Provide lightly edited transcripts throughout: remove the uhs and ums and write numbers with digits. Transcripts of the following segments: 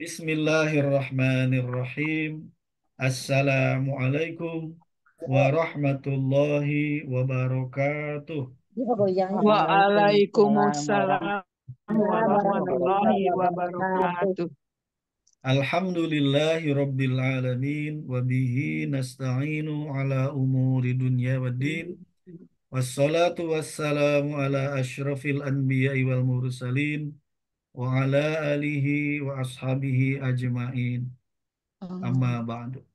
Bismillahirrahmanirrahim. Assalamualaikum warahmatullahi wabarakatuh. Waalaikumsalam warahmatullahi warahmatullahi wabarakatuh. wabarakatuh. Alhamdulillahi rabbil alamin wa bihi nasta'inu ala umuri dunya waddin. Wassalatu wassalamu ala asyrafil anbiya'i wal mursalin wa ala alihi wa ashabihi ajma'in. Amma ba'du.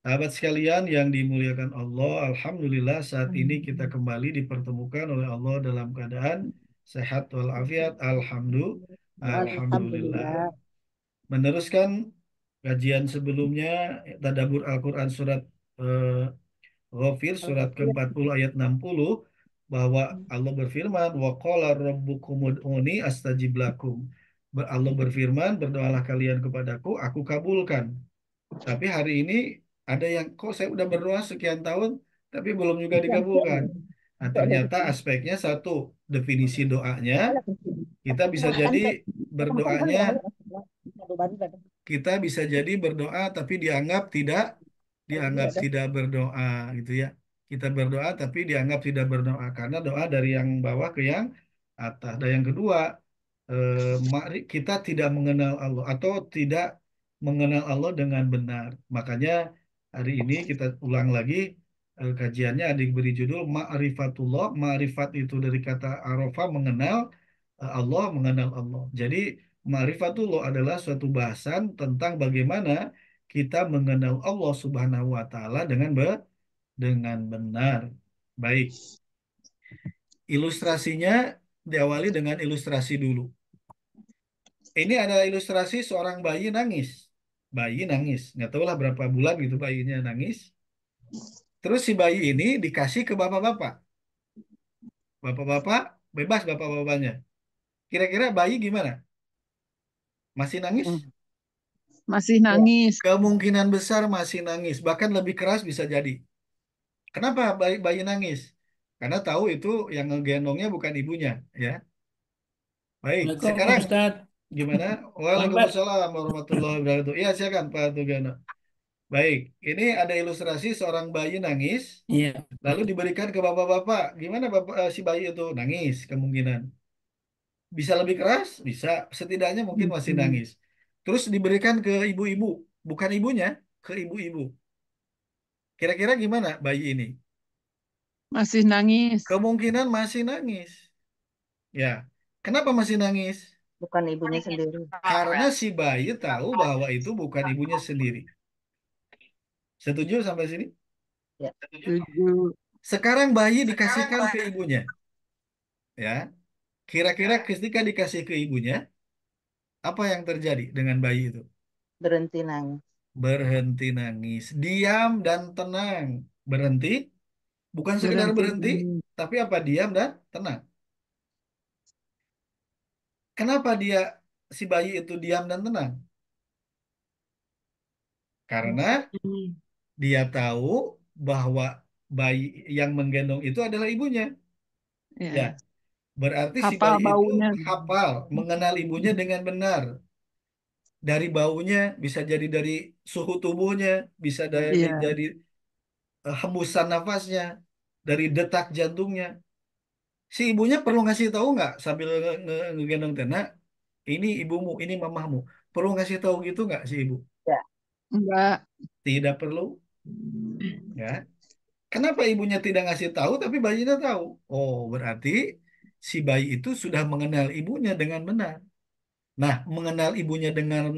Sahabat sekalian yang dimuliakan Allah, Alhamdulillah saat ini kita kembali dipertemukan oleh Allah dalam keadaan sehat walafiat. Alhamdulillah. Alhamdulillah. Meneruskan kajian sebelumnya, Tadabbur Al-Quran surat eh, Ghafir, surat ke-40 ayat 60, bahwa Allah berfirman, wa qala rabbukum ud'uni astajib lakum. Allah berfirman, berdoalah kalian kepadaku, aku kabulkan. Tapi hari ini ada yang kok saya udah berdoa sekian tahun tapi belum juga dikabulkan. Nah, ternyata aspeknya satu, definisi doanya, kita bisa jadi berdoanya, kita bisa jadi berdoa tapi dianggap tidak berdoa gitu ya. Kita berdoa tapi dianggap tidak berdoa karena doa dari yang bawah ke yang atas. Dan yang kedua, kita tidak mengenal Allah atau tidak mengenal Allah dengan benar. Makanya hari ini kita ulang lagi kajiannya, adik beri judul Ma'rifatullah. Ma'rifat itu dari kata arafa, mengenal Allah, mengenal Allah. Jadi Ma'rifatullah adalah suatu bahasan tentang bagaimana kita mengenal Allah Subhanahu wa taala dengan benar. Baik, ilustrasinya diawali dengan ilustrasi dulu. Ini ada ilustrasi seorang bayi nangis. Bayi nangis, nggak tahu lah berapa bulan gitu bayinya nangis. Terus si bayi ini dikasih ke bapak-bapak. Bapak-bapak bebas bapak-bapaknya. Kira-kira bayi gimana? Masih nangis? Masih nangis. Kemungkinan besar masih nangis, bahkan lebih keras bisa jadi. Kenapa bayi nangis? Karena tahu itu yang ngegendongnya bukan ibunya, ya. Baik, Assalamualaikum sekarang Ustadz. gimana? Selamat. Waalaikumsalam warahmatullahi wabarakatuh. Iya, silakan Pak Tugana. Baik, ini ada ilustrasi seorang bayi nangis, Iya. lalu diberikan ke bapak-bapak. Gimana bapak si bayi itu nangis? Kemungkinan bisa lebih keras, bisa. Setidaknya mungkin masih nangis. Terus diberikan ke ibu-ibu, bukan ibunya, ke ibu-ibu. Kira-kira gimana bayi ini? Masih nangis. Kemungkinan masih nangis. Ya, kenapa masih nangis? Bukan ibunya sendiri. Karena si bayi tahu bahwa itu bukan ibunya sendiri. Setuju sampai sini? Ya. Tujuh. Sekarang bayi dikasihkan ke ibunya. Ya, kira-kira ketika dikasih ke ibunya, apa yang terjadi dengan bayi itu? Berhenti nangis. Berhenti nangis, diam dan tenang. Berhenti, bukan sekedar Berhenti berhenti, nangis. tapi apa? Diam dan tenang. Kenapa si bayi itu diam dan tenang? Karena dia tahu bahwa bayi yang menggendong itu adalah ibunya. Ya, Ya. berarti si Hafal bayi itu baunya. hafal, mengenal ibunya dengan benar. Dari baunya, bisa jadi dari suhu tubuhnya, bisa Iya. dari hembusan nafasnya, dari detak jantungnya. Si ibunya perlu ngasih tahu nggak sambil ngegendong Tena, ini ibumu, ini mamahmu. Perlu ngasih tahu gitu nggak si ibu? Ya. Enggak. Tidak perlu, ya. Kenapa ibunya tidak ngasih tahu tapi bayinya tahu? Oh, berarti si bayi itu sudah mengenal ibunya dengan benar. Nah, mengenal ibunya dengan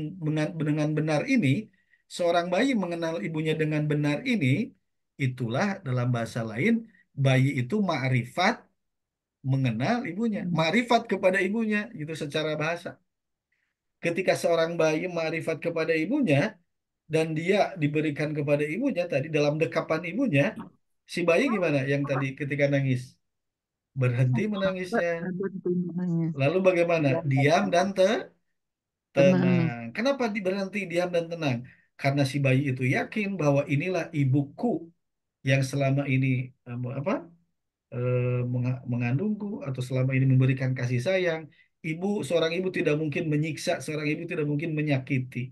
benar ini, seorang bayi mengenal ibunya dengan benar ini, itulah dalam bahasa lain, bayi itu ma'rifat mengenal ibunya, ma'rifat kepada ibunya, gitu secara bahasa. Ketika seorang bayi ma'rifat kepada ibunya, dan dia diberikan kepada ibunya tadi dalam dekapan ibunya, si bayi gimana yang tadi ketika nangis? Berhenti menangisnya. Berhenti nangis. Lalu bagaimana? Diam dan Diam dan tenang. tenang. Tenang. Kenapa berhenti diam dan tenang? Karena si bayi itu yakin bahwa inilah ibuku yang selama ini apa mengandungku atau selama ini memberikan kasih sayang. seorang ibu tidak mungkin menyiksa, seorang ibu tidak mungkin menyakiti.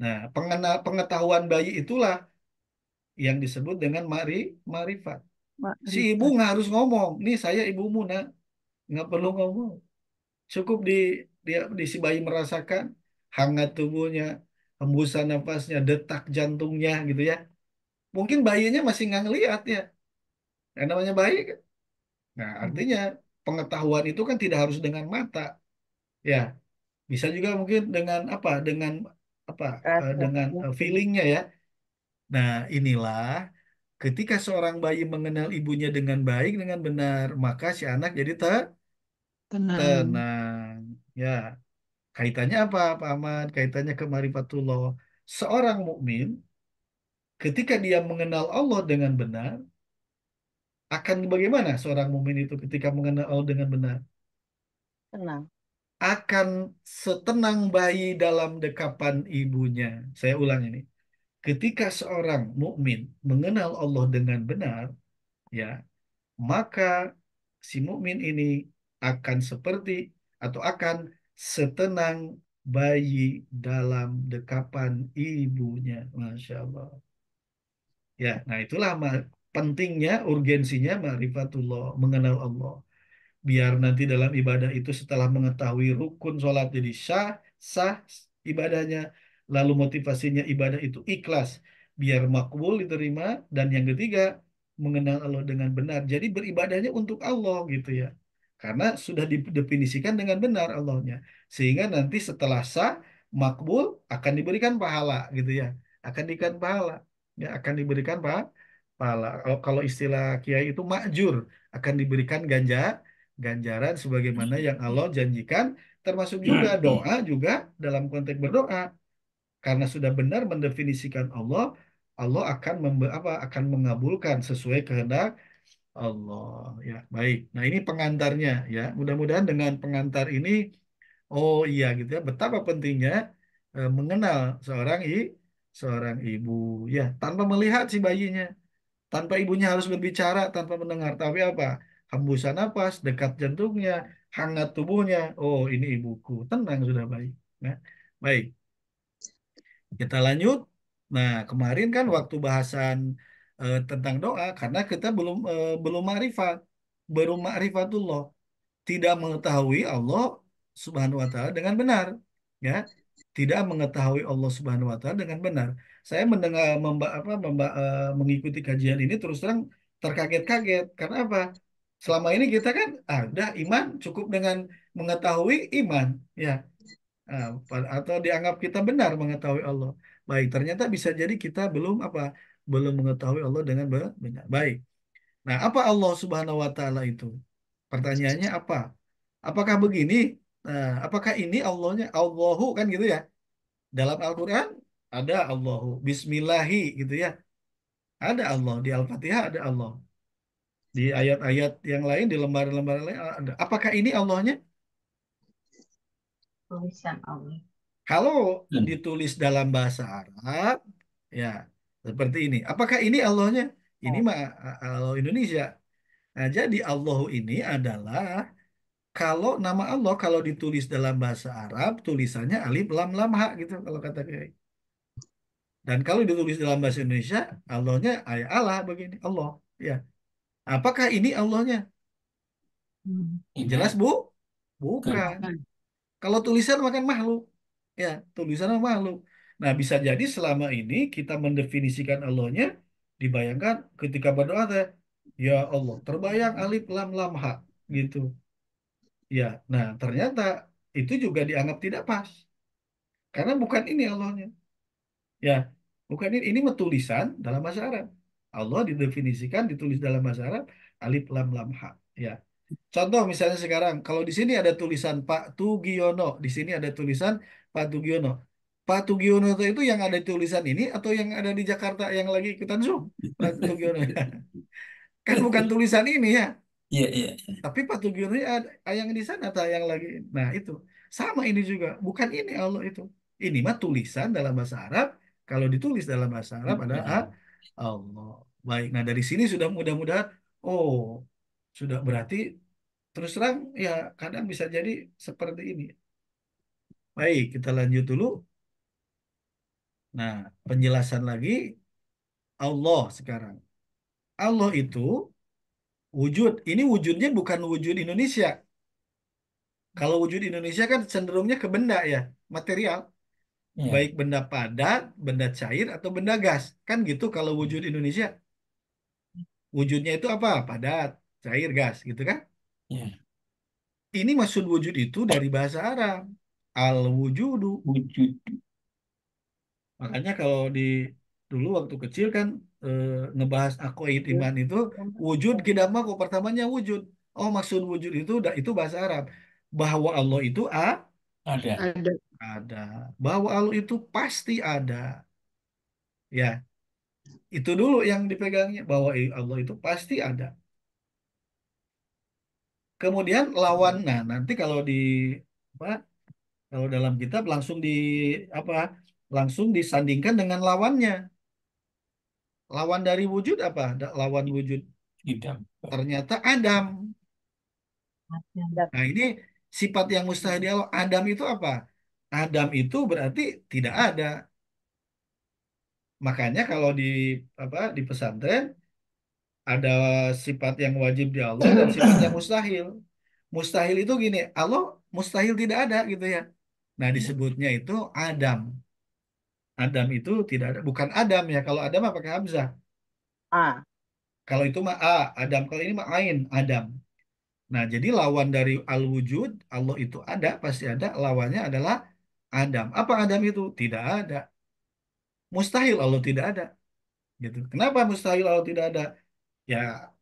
Nah, pengetahuan bayi itulah yang disebut dengan marifat. Si ibu Makrifat. nggak harus ngomong, nih saya ibumu nak, nggak perlu ngomong. Cukup di si bayi merasakan hangat tubuhnya, hembusan nafasnya, detak jantungnya gitu ya. Mungkin bayinya masih nggak ngeliat ya. Yang namanya bayi kan. Nah, artinya pengetahuan itu kan tidak harus dengan mata, ya. Bisa juga mungkin dengan apa? Dengan apa? Rasa Dengan mungkin. feelingnya ya. Nah, inilah ketika seorang bayi mengenal ibunya dengan baik, dengan benar, maka si anak jadi Tenang. tenang. Ya, kaitannya apa, Pak Ahmad? Kaitannya ke marifatullah. Seorang mukmin ketika dia mengenal Allah dengan benar, akan bagaimana seorang mukmin itu ketika mengenal Allah dengan benar? Tenang. Akan setenang bayi dalam dekapan ibunya. Saya ulang ini. Ketika seorang mukmin mengenal Allah dengan benar, ya, maka si mukmin ini akan seperti atau akan setenang bayi dalam dekapan ibunya. Masya Allah. Ya, nah itulah pentingnya, urgensinya ma'rifatullah, mengenal Allah. Biar nanti dalam ibadah itu setelah mengetahui rukun sholat jadi sah ibadahnya, lalu motivasinya ibadah itu ikhlas, biar makbul diterima, dan yang ketiga mengenal Allah dengan benar. Jadi beribadahnya untuk Allah gitu ya. Karena sudah didefinisikan dengan benar Allahnya. Sehingga nanti setelah sah, makbul akan diberikan pahala gitu ya. Akan diberikan pahala. Ya, akan diberikan pahala. Kalau istilah kiai itu makjur, akan diberikan ganjaran sebagaimana yang Allah janjikan, termasuk juga doa juga dalam konteks berdoa, karena sudah benar mendefinisikan Allah, Allah akan akan mengabulkan sesuai kehendak Allah. Ya, baik. Nah, ini pengantarnya ya. Mudah-mudahan dengan pengantar ini, oh iya gitu ya, betapa pentingnya mengenal seorang ibu ya, tanpa melihat si bayinya, tanpa ibunya harus berbicara, tanpa mendengar. Tapi apa? Hembusan napas, dekat jantungnya, hangat tubuhnya. Oh, ini ibuku. Tenang sudah baik. Nah, baik. Kita lanjut. Nah, kemarin kan waktu bahasan tentang doa, karena kita belum ma'rifat, belum ma'rifatullah, tidak mengetahui Allah Subhanahu wa taala dengan benar, ya. Tidak mengetahui Allah Subhanahu wa taala dengan benar. Saya mendengar mengikuti kajian ini terus terang terkaget-kaget. Karena apa? Selama ini kita kan udah iman cukup dengan mengetahui iman, ya. Atau dianggap kita benar mengetahui Allah. Baik, ternyata bisa jadi kita belum mengetahui Allah dengan benar. Baik. Nah, apa Allah Subhanahu wa taala itu? Pertanyaannya apa? Apakah begini? Apakah ini Allahnya? Allahu kan gitu ya. Dalam Al-Qur'an ada Allahu, Bismillahi gitu ya. Ada Allah di Al-Fatihah, ada Allah. Di ayat-ayat yang lain, di lembar-lembar lain ada. Apakah ini Allahnya? Tulisan Allah. Kalau ditulis dalam bahasa Arab, ya seperti ini. Apakah ini Allahnya? Ini mah Allah Indonesia. Nah, jadi Allah ini adalah, kalau nama Allah kalau ditulis dalam bahasa Arab, tulisannya alif lam lam ha gitu kalau kata Kiai. Dan kalau ditulis dalam bahasa Indonesia, Allahnya ayat Allah begini, Allah. Ya. Apakah ini Allahnya? Jelas Enggak, Bu? bukan. Bukan. Bukan. Kalau tulisan makan makhluk. Ya, tulisan sama makhluk. Nah, bisa jadi selama ini kita mendefinisikan Allahnya, dibayangkan ketika berdoa teh, ya Allah, terbayang alif lam lam ha gitu. Ya, nah ternyata itu juga dianggap tidak pas. Karena bukan ini Allahnya. Ya, bukan ini. Ini mah tulisan dalam bahasa Arab. Allah didefinisikan, ditulis dalam bahasa Arab, alif lam lam ha. Ya. Contoh misalnya sekarang, kalau di sini ada tulisan Pak Tugiono, di sini ada tulisan Pak Tugiono. Pak Tugiono itu yang ada di tulisan ini atau yang ada di Jakarta yang lagi ikutan Zoom? Pak Tugiono. Kan bukan tulisan ini ya. Iya, iya. Tapi Pak Tugiono ada yang di sana atau yang lagi. Nah, itu. Sama ini juga. Bukan ini Allah itu. Ini mah tulisan dalam bahasa Arab. Kalau ditulis dalam bahasa Arab ada Allah. Baik. Nah, dari sini sudah mudah-mudahan, oh, sudah berarti terus terang ya kadang bisa jadi seperti ini. Baik, kita lanjut dulu. Nah, penjelasan lagi Allah sekarang. Allah itu wujud. Ini wujudnya bukan wujud Indonesia. Kalau wujud Indonesia kan cenderungnya ke benda ya, material. Iya, Baik benda padat, benda cair, atau benda gas. Kan gitu kalau wujud Indonesia. Wujudnya itu apa? Padat, cair, gas, gitu kan? iya. Ini maksud wujud itu dari bahasa Arab. Al-wujudu. Wujud. Makanya kalau di dulu waktu kecil kan ngebahas aqaid iman itu wujud kidamah kok pertamanya wujud. Oh maksud wujud itu itu bahasa Arab. Bahwa Allah itu Ada. Ada. ada. Bahwa Allah itu pasti ada. Ya, itu dulu yang dipegangnya bahwa Allah itu pasti ada. Kemudian lawan, nah nanti kalau di apa? Kalau dalam kitab langsung di apa? Langsung disandingkan dengan lawannya. Lawan dari wujud apa? Lawan wujud Tidak. ternyata Adam. Ada. Nah, ini sifat yang mustahil di Allah. Adam itu apa? Adam itu berarti tidak ada. Makanya kalau di apa di pesantren ada sifat yang wajib di Allah dan sifat yang mustahil. Mustahil itu gini, Allah mustahil tidak ada gitu ya. Nah, Iya. disebutnya itu Adam. Adam itu tidak ada, bukan Adam ya. Kalau Adam mah pakai hamzah. A. Kalau itu mah A, Adam. Kalau ini mah Ain, Adam. Nah, jadi lawan dari al-wujud, Allah itu ada, pasti ada. Lawannya adalah Adam. Apa Adam itu? Tidak ada. Mustahil Allah tidak ada. Gitu. Kenapa mustahil Allah tidak ada? Ya,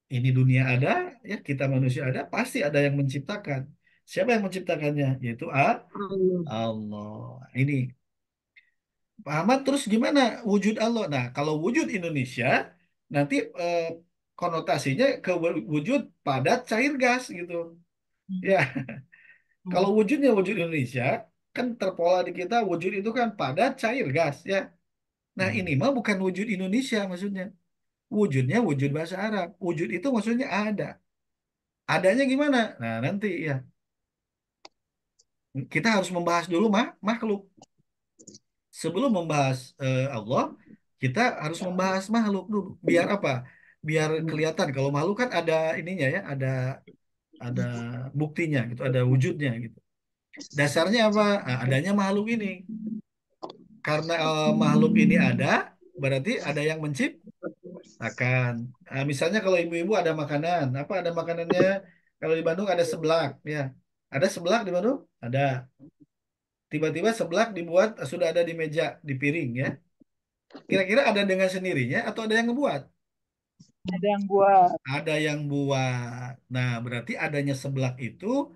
ini dunia ada, ya kita manusia ada, pasti ada yang menciptakan. Siapa yang menciptakannya? Yaitu Allah. Allah. Ini Pak Ahmad, terus gimana wujud Allah? Nah, kalau wujud Indonesia, nanti konotasinya ke wujud padat cair gas gitu. Ya, kalau wujudnya wujud Indonesia, kan terpola di kita wujud itu kan padat cair gas ya. Nah, ini Hmm. mah bukan wujud Indonesia maksudnya. Wujudnya wujud bahasa Arab. Wujud itu maksudnya ada. Adanya gimana? Nah, nanti ya. Kita harus membahas dulu makhluk. Sebelum membahas Allah, kita harus membahas makhluk dulu. Biar apa? Biar kelihatan kalau makhluk kan ada ininya ya, ada buktinya gitu, ada wujudnya gitu. Dasarnya apa? Nah, adanya makhluk ini. Karena makhluk ini ada, berarti ada yang menciptakan. Nah, misalnya kalau ibu-ibu ada makanan, apa ada makanannya? Kalau di Bandung ada seblak, ya. Ada seblak di Bandung? Ada. Tiba-tiba seblak dibuat sudah ada di meja, di piring ya. Kira-kira ada dengan sendirinya atau ada yang ngebuat? Ada yang buat. Ada yang buat. Nah, berarti adanya seblak itu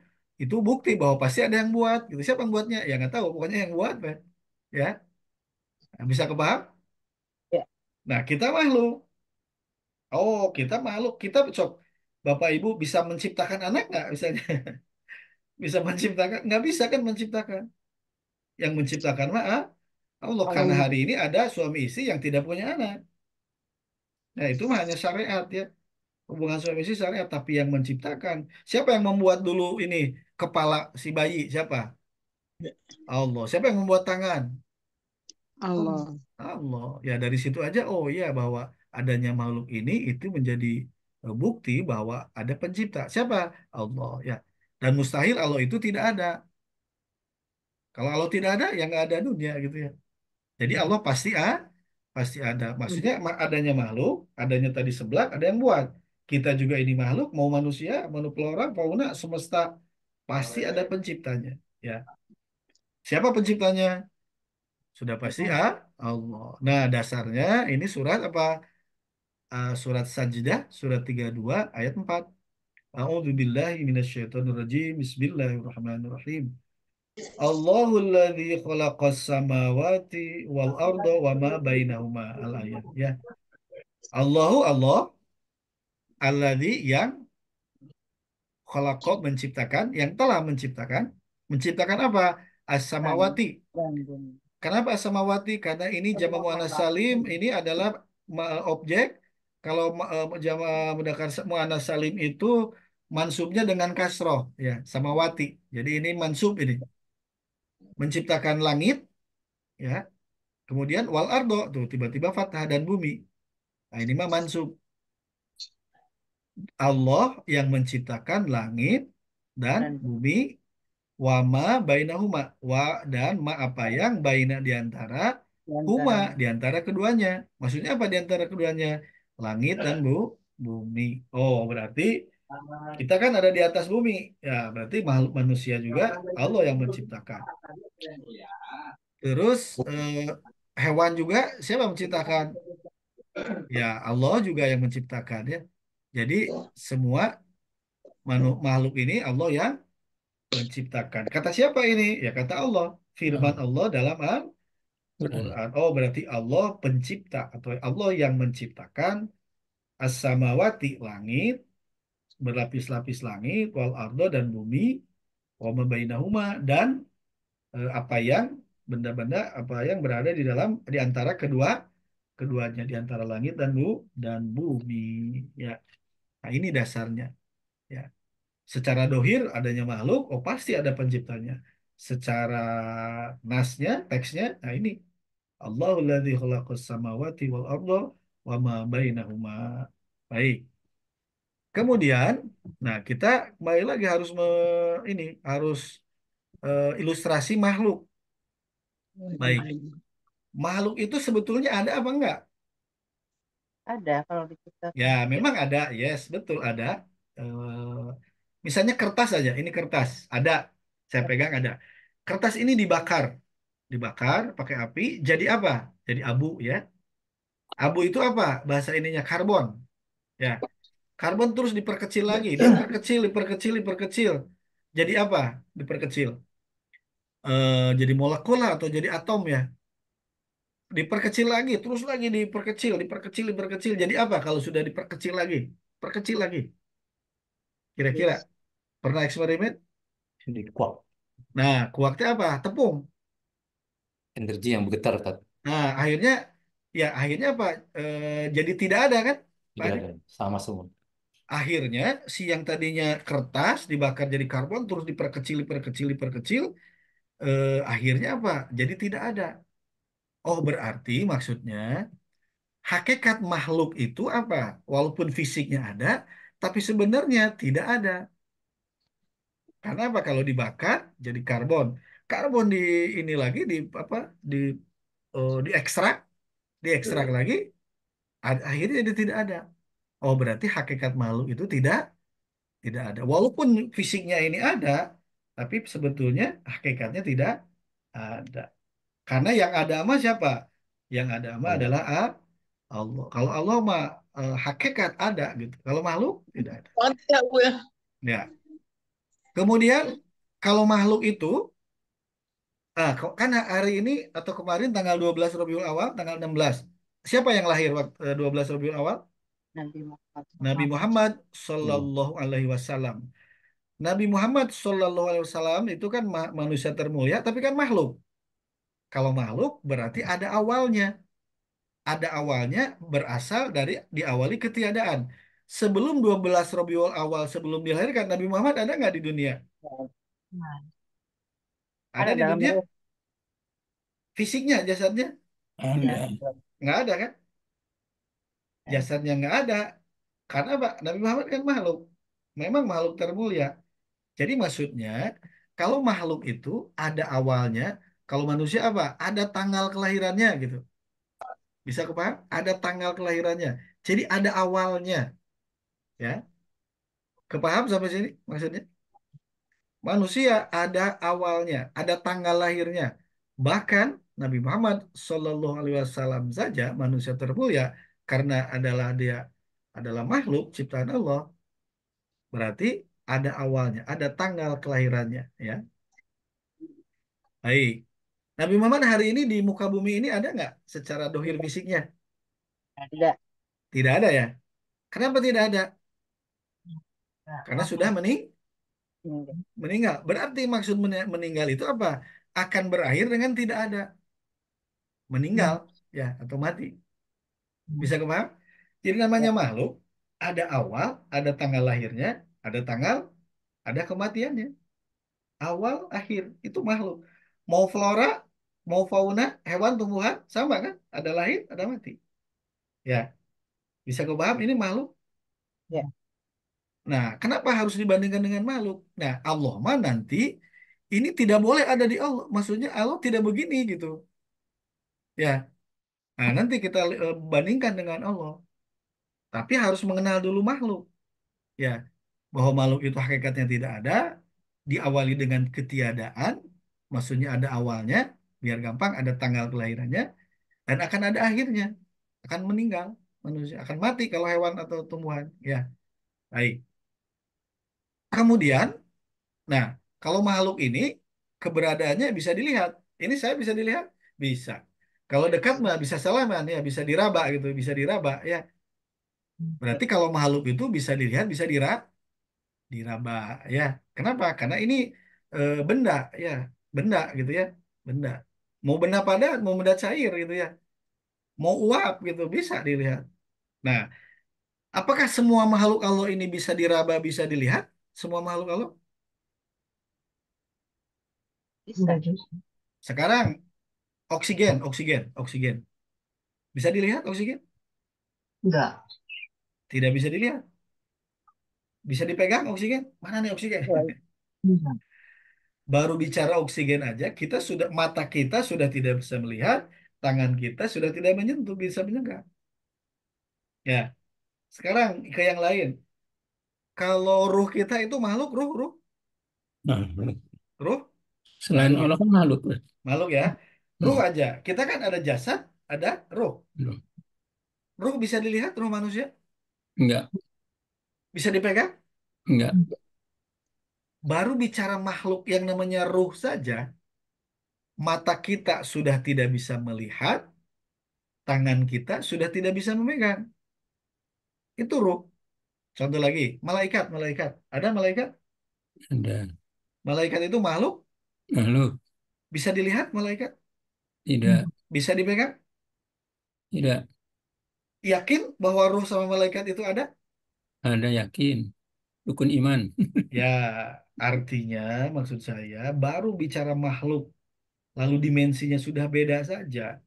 bukti bahwa pasti ada yang buat. Gitu. Siapa yang buatnya? Ya nggak tahu. Pokoknya yang buat, Pak. Ya, nah, bisa kebaham? Ya. Nah, kita makhluk. Oh, kita makhluk. Kita cok. Bapak Ibu bisa menciptakan anak nggak? Misalnya bisa menciptakan? Nggak bisa kan menciptakan. Yang menciptakan mah Allah. Karena Allah. hari ini ada suami istri yang tidak punya anak. Nah, itu mah hanya syariat ya. Hubungan suami istri syariat, tapi yang menciptakan. Siapa yang membuat dulu ini kepala si bayi? Siapa? Allah. Siapa yang membuat tangan? Allah. Allah. Ya dari situ aja, oh iya bahwa adanya makhluk ini itu menjadi bukti bahwa ada pencipta. Siapa? Allah. Ya. Dan mustahil Allah itu tidak ada. Kalau Allah tidak ada, ya nggak ada dunia gitu ya. Jadi Allah pasti ada. Maksudnya adanya makhluk, adanya tadi seblak, ada yang buat. Kita juga ini makhluk, mau manusia, mau flora, fauna, semesta, pasti ada penciptanya. Ya, siapa penciptanya? Sudah pasti Allah. Nah, dasarnya ini surat apa? Surat Sajdah, surat 32 ayat 4. A'udzubillahi minasyaitonirrajim. Bismillahirrahmanirrahim. Allahul ladzi khalaqas samawati wal arda wa ma bainahuma al-ayat ya. Allah alladzi yang khalaqa menciptakan yang telah menciptakan apa? Dan As-samawati. dan Kenapa as-samawati? Karena ini jama muannas salim ini adalah objek kalau jama mudzakkar muannas salim itu mansubnya dengan kasroh ya, samawati. Jadi ini mansub ini, menciptakan langit ya. Kemudian wal ardo tuh tiba-tiba fathah dan bumi. Nah, ini mah mansub. Allah yang menciptakan langit dan Dan bumi, wama bainahuma, wa dan ma apa yang baina di antara di huma, antaranya. di antara keduanya. Maksudnya apa di antara keduanya? Langit dan bumi. Oh, berarti kita kan ada di atas bumi. Ya, berarti makhluk manusia juga Allah yang menciptakan. Terus hewan juga siapa yang menciptakan? Ya, Allah juga yang menciptakan ya. Jadi semua makhluk ini Allah yang menciptakan. Kata siapa ini? Ya kata Allah. Firman Ah, Allah dalam Quran. Al-Quran. Oh, berarti Allah pencipta atau Allah yang menciptakan as-samawati langit, berlapis-lapis langit, wal ardo dan bumi, wa ma bainahuma dan apa yang benda-benda apa yang berada di dalam di antara keduanya di antara langit dan bumi ya. Nah, ini dasarnya ya. Secara dohir adanya makhluk, oh pasti ada penciptanya. Secara nasnya, teksnya, nah ini Allahul ladzi khalaqas samawati wal arda wa ma bainahuma. Baik. Kemudian, nah kita kembali lagi harus ini harus ilustrasi makhluk. Baik. Makhluk itu sebetulnya ada apa enggak? Ada kalau Ya, diciptakan. memang ada. Yes, betul ada. Misalnya kertas aja, ini kertas, ada. Saya pegang ada. Kertas ini dibakar pakai api, jadi apa? Jadi abu ya. Abu itu apa? Bahasa ininya karbon. Ya, karbon terus diperkecil lagi, diperkecil, diperkecil, diperkecil. Jadi apa? Diperkecil. Jadi molekul lah atau jadi atom ya. Diperkecil lagi, terus lagi diperkecil, diperkecil, diperkecil. Jadi apa kalau sudah diperkecil lagi? Perkecil lagi. Kira-kira Yes. pernah eksperimen? Jadi kuak. Nah, kuarknya apa? Tepung. Energi yang bergetar, Tat. Nah, akhirnya ya akhirnya apa? Jadi tidak ada kan, Pak Tidak Adi? ada. Sama semua. Akhirnya si yang tadinya kertas dibakar jadi karbon terus diperkecil, diperkecil, diperkecil. Akhirnya apa? Jadi tidak ada. Oh, berarti maksudnya hakikat makhluk itu apa? Walaupun fisiknya ada, tapi sebenarnya tidak ada. Karena apa? Kalau dibakar jadi karbon. Karbon di ini lagi di apa? Di diekstrak, diekstrak lagi, akhirnya jadi tidak ada. Oh, berarti hakikat makhluk itu tidak ada. Walaupun fisiknya ini ada, tapi sebetulnya hakikatnya tidak ada. Karena yang ada sama siapa? Yang ada sama Allah. adalah Allah. Kalau Allah mah hakikat ada gitu. Kalau makhluk tidak ada. Ada, Bu ya. Ya. Kemudian kalau makhluk itu kan hari ini atau kemarin tanggal 12 Rabiul Awal, tanggal 16. Siapa yang lahir waktu 12 Rabiul Awal? Nabi Muhammad Nabi SAW. Muhammad Hmm. Sallallahu Alaihi Wasallam. Nabi Muhammad Sallallahu Alaihi Wasallam itu kan manusia termulia, tapi kan makhluk. Kalau makhluk berarti ada awalnya. Ada awalnya berasal dari diawali ketiadaan. Sebelum 12 Rabiul Awal, sebelum dilahirkan, Nabi Muhammad ada nggak di dunia? Nah, Ada ada di dalam dunia? ruh. Fisiknya, jasadnya? Ya, Ada. Nggak ada kan? ada. Jasadnya nggak ada. Karena apa? Nabi Muhammad kan makhluk. Memang makhluk termulia. Jadi maksudnya, kalau makhluk itu ada awalnya, kalau manusia apa? Ada tanggal kelahirannya gitu. Bisa kepaham? Ada tanggal kelahirannya. Jadi ada awalnya, ya. Kepaham sampai sini maksudnya? Manusia ada awalnya, ada tanggal lahirnya. Bahkan Nabi Muhammad Shallallahu Alaihi Wasallam saja manusia termulia karena dia adalah makhluk ciptaan Allah, berarti ada awalnya, ada tanggal kelahirannya, ya. Baik. Nabi Muhammad hari ini di muka bumi ini ada nggak secara dohir fisiknya? Ada. Tidak ada ya. Kenapa tidak ada? Nah, Karena sudah wafat. Ini. meninggal. Berarti maksud meninggal itu apa? Akan berakhir dengan tidak ada. Meninggal, Hmm. ya, atau mati. Hmm. Bisa kepaham? Jadi namanya Ya. makhluk, ada awal, ada tanggal lahirnya, ada tanggal, ada kematiannya. Awal, akhir, itu makhluk. Mau flora, mau fauna, hewan, tumbuhan, sama kan? Ada lahir, ada mati. Ya, bisa kau paham ini makhluk. Ya. Nah, kenapa harus dibandingkan dengan makhluk? Nah, Allah mah nanti ini tidak boleh ada di Allah. Maksudnya Allah tidak begini gitu. Ya, nah nanti kita bandingkan dengan Allah. Tapi harus mengenal dulu makhluk. Ya, bahwa makhluk itu hakikatnya tidak ada, diawali dengan ketiadaan, maksudnya ada awalnya, biar gampang ada tanggal kelahirannya, dan akan ada akhirnya, akan meninggal manusia, akan mati kalau hewan atau tumbuhan. Ya, baik. Kemudian, nah kalau makhluk ini keberadaannya bisa dilihat. Ini saya bisa dilihat, bisa. Kalau dekat mah bisa salaman ya, bisa diraba gitu, bisa diraba ya. Berarti kalau makhluk itu bisa dilihat, bisa diraba ya. Kenapa? Karena ini benda ya, benda gitu ya, benda. Mau benda padat, mau benda cair gitu ya, mau uap gitu bisa dilihat. Nah, apakah semua makhluk Allah ini bisa diraba, bisa dilihat? Semua makhluk Allah? Bisa. Sekarang oksigen, oksigen, oksigen. Bisa dilihat oksigen? Enggak. Tidak bisa dilihat. Bisa dipegang oksigen? Mana nih oksigen? Enggak. Baru bicara oksigen aja, kita sudah mata kita sudah tidak bisa melihat, tangan kita sudah tidak menyentuh, bisa menyenggak. Ya, sekarang ke yang lain. Kalau ruh kita itu makhluk, ruh, Nah, ruh, selain makhluk ya, Allah kan makhluk. makhluk ya. Ruh Hmm. aja. Kita kan ada jasad, ada ruh. Belum. Ruh bisa dilihat, ruh manusia Enggak, bisa dipegang. enggak. Baru bicara makhluk yang namanya ruh saja, mata kita sudah tidak bisa melihat, tangan kita sudah tidak bisa memegang. Itu ruh. Contoh lagi, malaikat, malaikat. Ada malaikat? Ada Malaikat itu makhluk, makhluk. bisa dilihat malaikat, Tidak, bisa dipegang. tidak. Yakin bahwa ruh sama malaikat itu ada? Ada yakin. Rukun iman. Ya, artinya maksud saya baru bicara makhluk, lalu dimensinya sudah beda saja.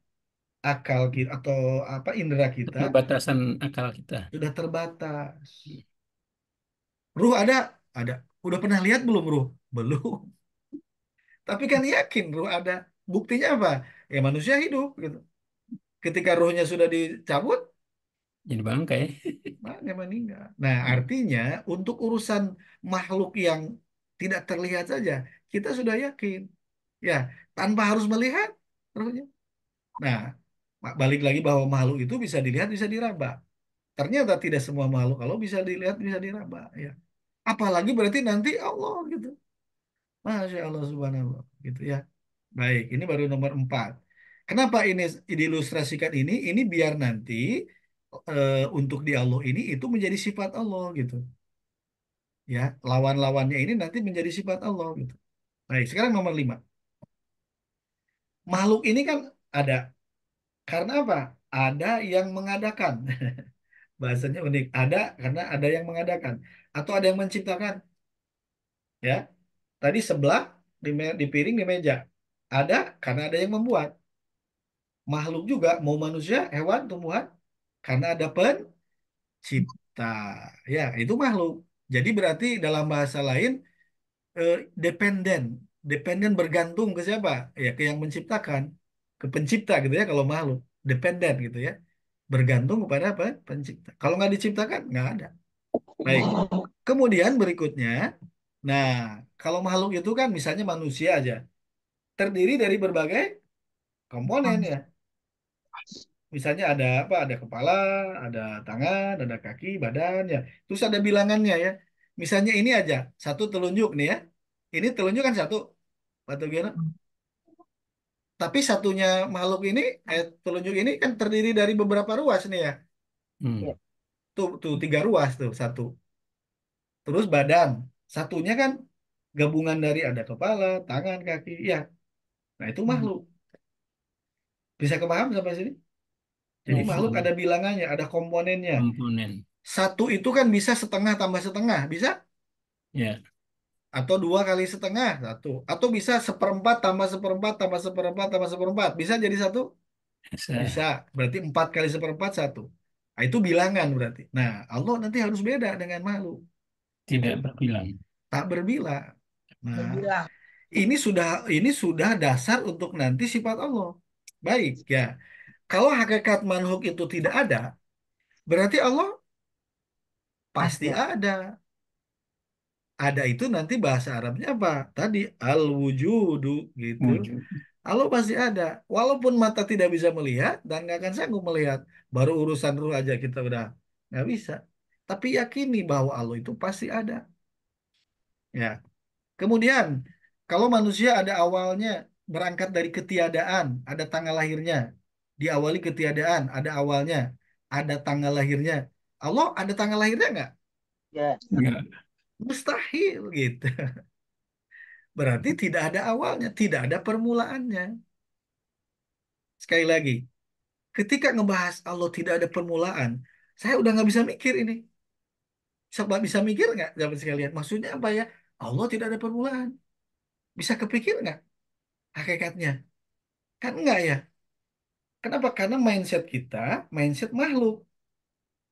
Akal kita atau apa indera kita Keterbatasan akal kita. sudah terbatas. Ruh ada? Ada. Udah pernah lihat belum ruh? Belum. Tapi kan yakin ruh ada. Buktinya apa? Ya manusia hidup gitu. Ketika ruhnya sudah dicabut, Jadi bangkai. maknya meninggal. Nah, artinya untuk urusan makhluk yang tidak terlihat saja, kita sudah yakin. Ya, tanpa harus melihat ruhnya. Nah, balik lagi bahwa makhluk itu bisa dilihat, bisa diraba. Ternyata tidak semua makhluk kalau bisa dilihat, bisa diraba. Ya. Apalagi berarti nanti Allah gitu. Masya Allah subhanallah gitu ya. Baik, ini baru nomor 4. Kenapa ini diilustrasikan ini? Ini biar nanti untuk di Allah ini itu menjadi sifat Allah gitu. Ya, lawan-lawannya ini nanti menjadi sifat Allah gitu. Baik, sekarang nomor 5. Makhluk ini kan ada. Karena apa? Ada yang mengadakan. Bahasanya unik. Ada karena ada yang mengadakan. Atau ada yang menciptakan. Ya, tadi sebelah di piring di meja. Ada karena ada yang membuat. Makhluk juga, mau manusia, hewan, tumbuhan, karena ada pencipta. Ya, itu makhluk. Jadi berarti dalam bahasa lain eh, dependen, dependen bergantung ke siapa? Ya, ke yang menciptakan, ke pencipta gitu ya kalau makhluk. Dependen gitu ya. Bergantung kepada apa? Pencipta. Kalau nggak diciptakan, nggak ada. Baik. Kemudian berikutnya, nah kalau makhluk itu kan misalnya manusia aja, terdiri dari berbagai komponen ya. Misalnya ada apa? Ada kepala, ada tangan, ada kaki, badan ya. Terus ada bilangannya ya. Misalnya ini aja, satu telunjuk nih ya. Ini telunjuk kan satu, atau gimana? Tapi satunya makhluk ini, telunjuk ini kan terdiri dari beberapa ruas nih ya. Hmm. Ya. Tuh 3 ruas tuh, satu. Terus badan, satunya kan gabungan dari ada kepala, tangan, kaki, ya. Nah itu makhluk. Bisa kepaham sampai sini? Jadi Bisa. makhluk ada bilangannya, ada komponennya. Komponen. Satu itu kan bisa setengah tambah setengah, bisa? Ya, Atau 2 kali setengah satu. Atau bisa seperempat tambah seperempat tambah seperempat tambah seperempat. Bisa jadi satu? Bisa. bisa. Berarti 4 kali seperempat satu. Nah, itu bilangan berarti. Nah, Allah nanti harus beda dengan makhluk. Gitu. Tidak berbilang. Tak berbilang. Nah, Berbilang. ini sudah dasar untuk nanti sifat Allah. Baik, ya. Kalau hakikat makhluk itu tidak ada, berarti Allah pasti Ada. ada. Ada itu nanti bahasa Arabnya apa? Tadi al-wujudu gitu. Wujud. Allah pasti ada. Walaupun mata tidak bisa melihat dan nggak akan sanggup melihat. Baru urusan ruh aja kita udah nggak bisa. Tapi yakini bahwa Allah itu pasti ada. Ya. Kemudian kalau manusia ada awalnya berangkat dari ketiadaan, ada tanggal lahirnya. Diawali ketiadaan, ada awalnya, ada tanggal lahirnya. Allah ada tanggal lahirnya nggak? Ya. Enggak. Mustahil gitu. Berarti tidak ada awalnya, tidak ada permulaannya. Sekali lagi, ketika ngebahas Allah tidak ada permulaan, saya udah nggak bisa mikir ini. Bisa mikir nggak, dapat sekalian? Maksudnya apa ya? Allah tidak ada permulaan. Bisa kepikir nggak hakikatnya? Kan enggak ya? Kenapa? Karena mindset kita, mindset makhluk.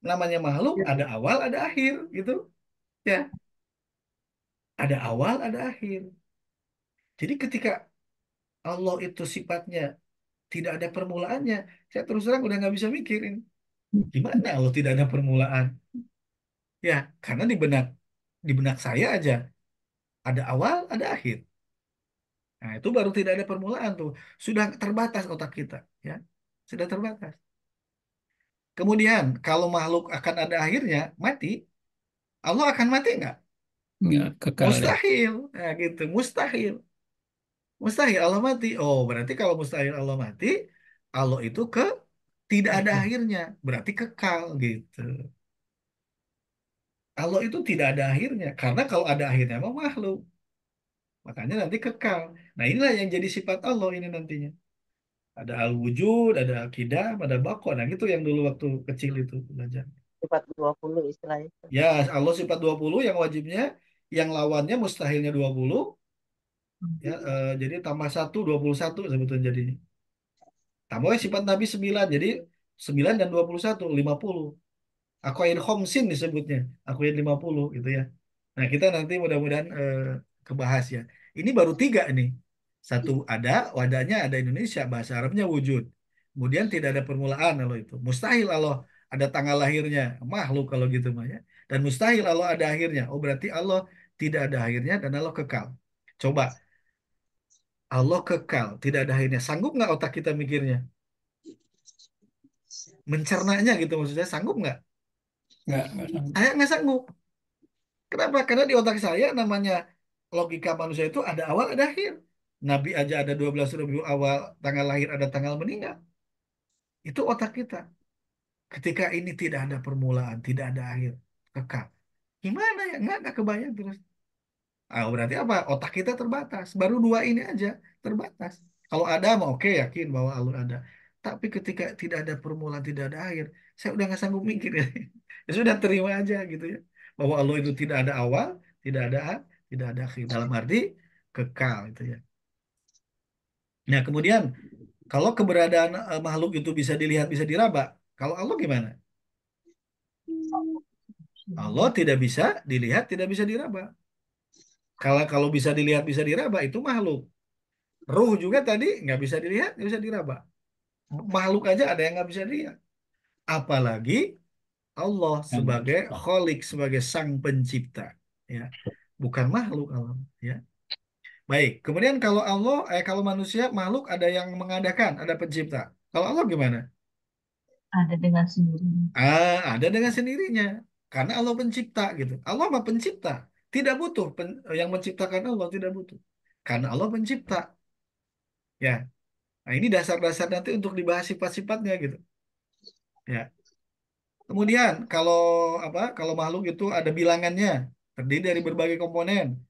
Namanya makhluk, ada awal, ada akhir, gitu. Ya, ada awal, ada akhir. Jadi ketika Allah itu sifatnya tidak ada permulaannya, saya terus terang udah nggak bisa mikirin. Gimana Allah tidak ada permulaan? Ya, karena di benak saya aja ada awal, ada akhir. Nah, itu baru tidak ada permulaan tuh. Sudah terbatas otak kita, ya. Sudah terbatas. Kemudian, kalau makhluk akan ada akhirnya, mati, Allah akan mati nggak? Enggak kekal ya. Mustahil. Nah, gitu, mustahil. Mustahil Allah mati. Oh, berarti kalau mustahil Allah mati, Allah itu tidak ada akhirnya, berarti kekal gitu. Allah itu tidak ada akhirnya, karena kalau ada akhirnya memang makhluk. Makanya nanti kekal. Nah, inilah yang jadi sifat Allah ini nantinya. Ada al-wujud, ada al-qidam, ada baqo. Nah, gitu yang dulu waktu kecil itu belajar. Sifat 20 istilahnya. Ya, Allah sifat 20 yang wajibnya, yang lawannya mustahilnya 20. Ya, jadi tambah 1, 21 sebetulnya jadinya. Tambahnya sifat Nabi 9, jadi 9 dan 21, 50. Aqwaid khomsin disebutnya. Aqwaid 50 gitu ya. Nah, kita nanti mudah-mudahan kebahas ya. Ini baru 3 nih. Satu ada, wadahnya ada Indonesia, bahasa Arabnya wujud. Kemudian tidak ada permulaan kalau itu. Mustahil Allah ada tanggal lahirnya. Makhluk kalau gitu mah ya. Dan mustahil Allah ada akhirnya. Oh, berarti Allah tidak ada akhirnya dan Allah kekal. Coba, Allah kekal, tidak ada akhirnya. Sanggup nggak otak kita mikirnya? Mencernanya gitu maksudnya, sanggup nggak? Enggak sanggup. Saya nggak sanggup. Kenapa? Karena di otak saya namanya logika manusia itu ada awal, ada akhir. Nabi aja ada 12.000 awal, tanggal lahir, ada tanggal meninggal. Itu otak kita. Ketika ini tidak ada permulaan, tidak ada akhir, kekal. Gimana ya? Nggak kebayang terus. Ah, berarti apa? Otak kita terbatas. Baru 2 ini aja terbatas. Kalau ada, mau oke yakin bahwa Allah ada. Tapi ketika tidak ada permulaan, tidak ada akhir, saya udah nggak sanggup mikir ya. Ya sudah terima aja gitu ya. Bahwa Allah itu tidak ada awal, tidak ada akhir. Dalam arti kekal itu ya. Nah, kemudian kalau keberadaan makhluk itu bisa dilihat, bisa diraba. Kalau Allah gimana? Allah tidak bisa dilihat, tidak bisa diraba. Kalau kalau bisa dilihat, bisa diraba, itu makhluk. Ruh juga tadi nggak bisa dilihat, nggak bisa diraba. Makhluk aja ada yang nggak bisa dilihat. Apalagi Allah Yang sebagai mencipta. Kholik, sebagai sang pencipta. Ya, bukan makhluk Allah. Ya, baik. Kemudian kalau manusia makhluk ada yang mengadakan, ada pencipta. Kalau Allah gimana? Ada dengan sendirinya. Ada dengan sendirinya. Karena Allah pencipta gitu. Allah mah pencipta. Tidak butuh yang menciptakan Allah tidak butuh. Karena Allah pencipta. Ya. Nah, ini dasar-dasar nanti untuk dibahas sifat-sifatnya gitu. Ya. Kemudian kalau makhluk itu ada bilangannya, terdiri dari berbagai komponen.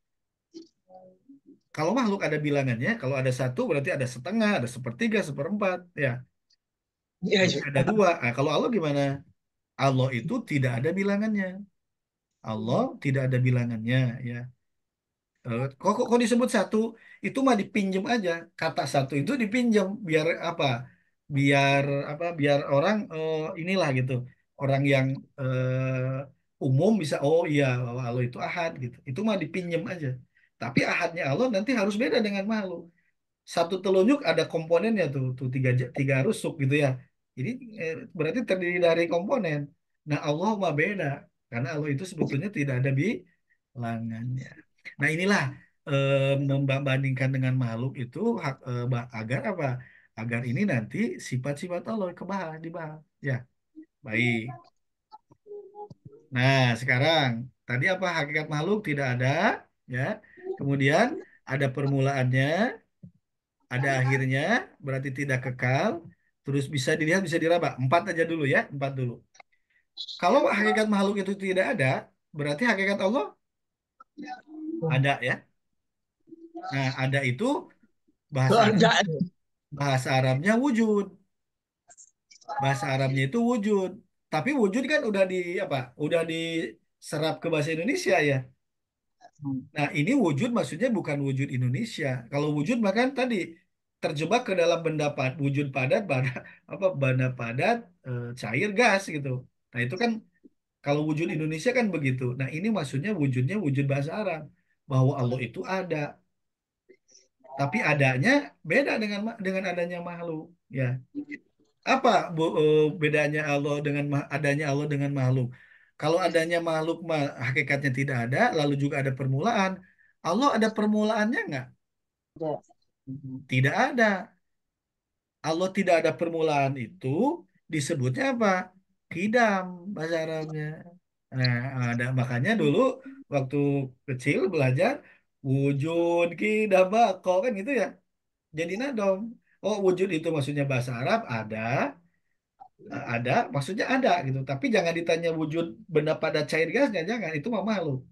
Kalau makhluk ada bilangannya, kalau ada satu berarti ada setengah, ada sepertiga, seperempat, ya. Iya, Berarti iya. ada dua. Nah, kalau Allah gimana? Allah itu tidak ada bilangannya. Allah tidak ada bilangannya, ya. Kok disebut satu, itu mah dipinjem aja, kata satu itu dipinjem biar apa, biar apa, biar orang inilah gitu, orang yang umum bisa, oh iya bahwa Allah itu ahad gitu, itu mah dipinjem aja. Tapi ahadnya Allah nanti harus beda dengan makhluk. Satu telunjuk ada komponennya tuh tiga rusuk gitu ya. Jadi berarti terdiri dari komponen. Nah Allah mah beda, karena Allah itu sebetulnya tidak ada bilangannya. Nah inilah membandingkan dengan makhluk itu agar apa? Agar ini nanti sifat-sifat Allah dibahas. Ya, baik. Nah sekarang tadi apa, hakikat makhluk tidak ada, ya. Kemudian ada permulaannya, ada akhirnya, berarti tidak kekal, terus bisa dilihat, bisa diraba. Empat aja dulu ya, empat dulu. Kalau hakikat makhluk itu tidak ada, berarti hakikat Allah ada ya. Nah, ada itu bahasa Arab, Ada. bahasa Arabnya wujud. Bahasa Arabnya itu wujud. Tapi wujud kan udah di apa? Udah diserap ke bahasa Indonesia ya. Nah, ini wujud maksudnya bukan wujud Indonesia. Kalau wujud bahkan tadi terjebak ke dalam benda wujud padat, pada apa, benda padat, cair, gas gitu. Nah, itu kan kalau wujud Indonesia kan begitu. Nah, ini maksudnya wujudnya wujud bahasa Arab, bahwa Allah itu ada, tapi adanya beda dengan adanya makhluk, ya. Apa bedanya Allah dengan adanya Allah dengan makhluk? Kalau adanya makhluk hakikatnya tidak ada, lalu juga ada permulaan. Allah ada permulaannya nggak? Ada. Tidak ada. Allah tidak ada permulaan itu disebutnya apa? Kidam bahasa Arabnya. Nah, ada makanya dulu waktu kecil belajar wujud kidam bako kan gitu ya. Jadi nadom. Oh, wujud itu maksudnya bahasa Arab ada, maksudnya ada gitu. Tapi jangan ditanya wujud benda pada cair gasnya, jangan, itu mah makhluk.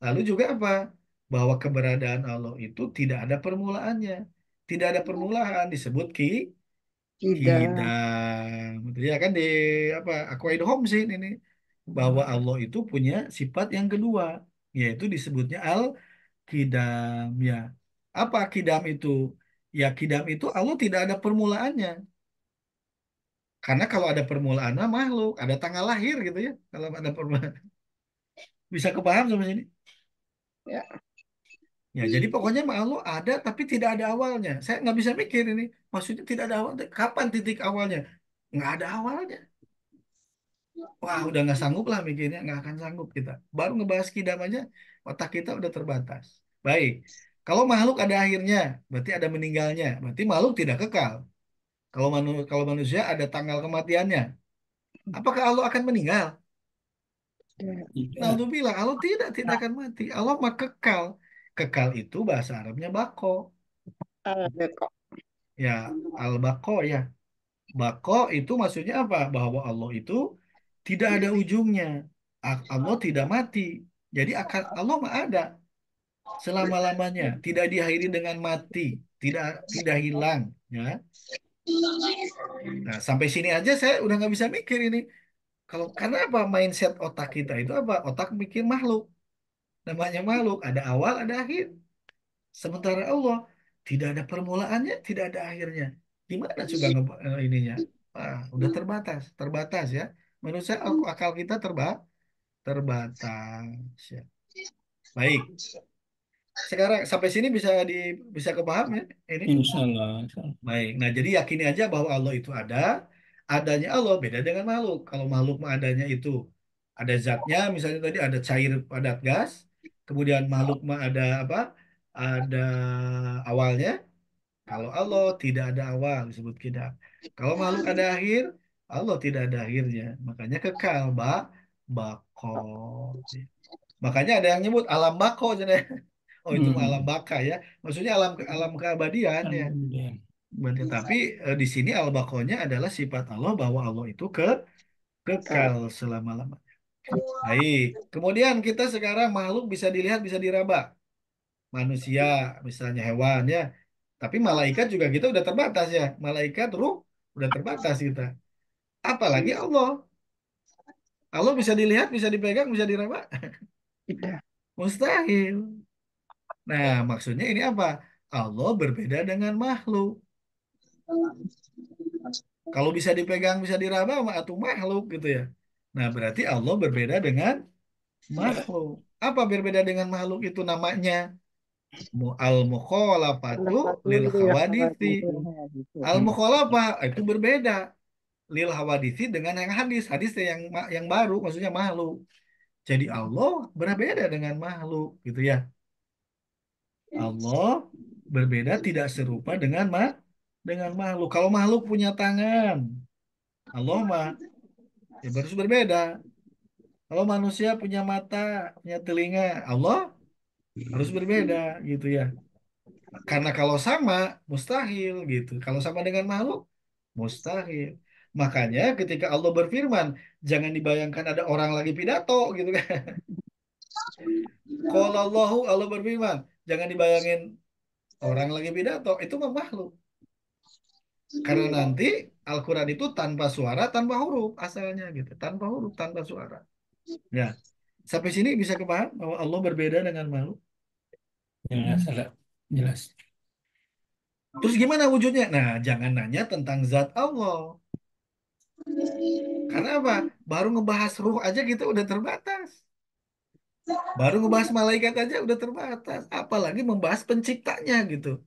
Lalu juga apa? Bahwa keberadaan Allah itu tidak ada permulaannya. Tidak ada permulaan disebut Tidak. kidam. Itu ya kan di apa? Aqwaid Homsin ini, bahwa Allah itu punya sifat yang kedua, yaitu disebutnya al-kidam, ya. Apa kidam itu? Ya kidam itu Allah tidak ada permulaannya. Karena kalau ada permulaan mah makhluk, ada tanggal lahir gitu ya. Kalau ada permulaan. Bisa kepaham sama sini? Ya. Ya, jadi pokoknya makhluk ada tapi tidak ada awalnya. Saya nggak bisa mikir ini. Maksudnya tidak ada awal. Kapan titik awalnya? Nggak ada awalnya. Wah, udah nggak sanggup lah mikirnya. Nggak akan sanggup kita. Baru ngebahas kidam aja, otak kita udah terbatas. Baik. Kalau makhluk ada akhirnya, berarti ada meninggalnya. Berarti makhluk tidak kekal. Kalau manusia ada tanggal kematiannya. Apakah Allah akan meninggal? Tidak. Naudzubillah, Allah tidak akan mati. Allah mah kekal. Kekal itu bahasa Arabnya bako. Ada kok. Ya, al-bako ya. Bako itu maksudnya apa? Bahwa Allah itu tidak ada ujungnya. Allah tidak mati. Jadi akan Allah mah ada selama-lamanya, tidak diakhiri dengan mati, tidak tidak hilang, ya. Nah, sampai sini aja saya udah nggak bisa mikir ini. Kalau karena apa, mindset otak kita itu apa? Otak mikir makhluk. Namanya makhluk, ada awal, ada akhir. Sementara Allah tidak ada permulaannya, tidak ada akhirnya. Gimana coba ininya? Ah, udah terbatas, terbatas ya. Manusia akal kita terbatas ya. Baik. Sekarang sampai sini bisa kepaham ya ini? Insya Allah. Insya Allah. Baik. Nah, jadi yakini aja bahwa Allah itu ada. Adanya Allah beda dengan makhluk. Kalau makhluk mah adanya itu ada zatnya, misalnya tadi ada cair, padat, gas. Kemudian makhluk mah ada apa? Ada awalnya. Kalau Allah tidak ada awal, disebut kidam. Kalau makhluk ada akhir, Allah tidak ada akhirnya. Makanya kekal, bako. Makanya ada yang nyebut alam bako. Oh, itu mah alam Hmm. baka ya. Maksudnya alam alam keabadian ya. Kemudian. Tapi di sini al bakonya adalah sifat Allah, bahwa Allah itu kekal selama-lamanya. Baik. Kemudian kita sekarang makhluk bisa dilihat, bisa diraba. Manusia, misalnya hewan ya. Tapi malaikat juga kita udah terbatas ya. Malaikat ruh udah terbatas kita. Apalagi Allah. Allah bisa dilihat, bisa dipegang, bisa diraba? Tidak. Mustahil. Nah, maksudnya ini apa? Allah berbeda dengan makhluk. Kalau bisa dipegang, bisa diraba, atau makhluk gitu ya. Nah, berarti Allah berbeda dengan makhluk. Apa berbeda dengan makhluk itu namanya? Al-mukhalafatu lil Alhamdulillah hawaditsi. gitu. Al-mukhalafah itu berbeda lil hawaditsi dengan yang hadis. Hadis yang baru maksudnya makhluk. Jadi Allah berbeda dengan makhluk gitu ya. Allah berbeda tidak serupa dengan makhluk. Kalau makhluk punya tangan, Allah mah ya harus berbeda. Kalau manusia punya mata, punya telinga, Allah harus berbeda gitu ya. Karena kalau sama, mustahil gitu. Kalau sama dengan makhluk, mustahil. Makanya ketika Allah berfirman, jangan dibayangkan ada orang lagi pidato gitu kan. Kalau Allah berfirman, jangan dibayangin orang lagi pidato, itu mah makhluk. Karena nanti Al-Quran itu tanpa suara, tanpa huruf asalnya gitu. Tanpa huruf, tanpa suara. Ya, sampai sini bisa kepaham bahwa Allah berbeda dengan makhluk. Jelas, ada. Jelas. Terus gimana wujudnya? Nah, jangan nanya tentang zat Allah. Karena apa? Baru ngebahas ruh aja kita udah terbatas. Baru ngebahas malaikat aja udah terbatas. Apalagi membahas penciptanya gitu.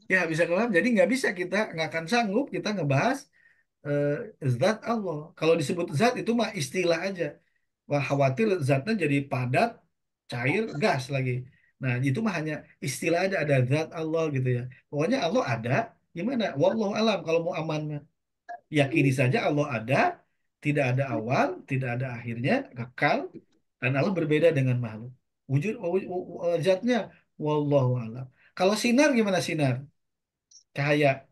Ya bisa kelam. Jadi nggak akan sanggup kita ngebahas eh, zat Allah. Kalau disebut zat itu mah istilah aja. Wah khawatir zatnya jadi padat, cair, gas lagi. Nah itu mah hanya istilah aja ada zat Allah gitu ya. Pokoknya Allah ada. Gimana? Wallahu alam kalau mau aman mah. Yakini saja Allah ada, tidak ada awal, tidak ada akhirnya, kekal, dan Allah berbeda dengan makhluk. Zatnya, wallahu alam. Kalau sinar gimana sinar? Cahaya.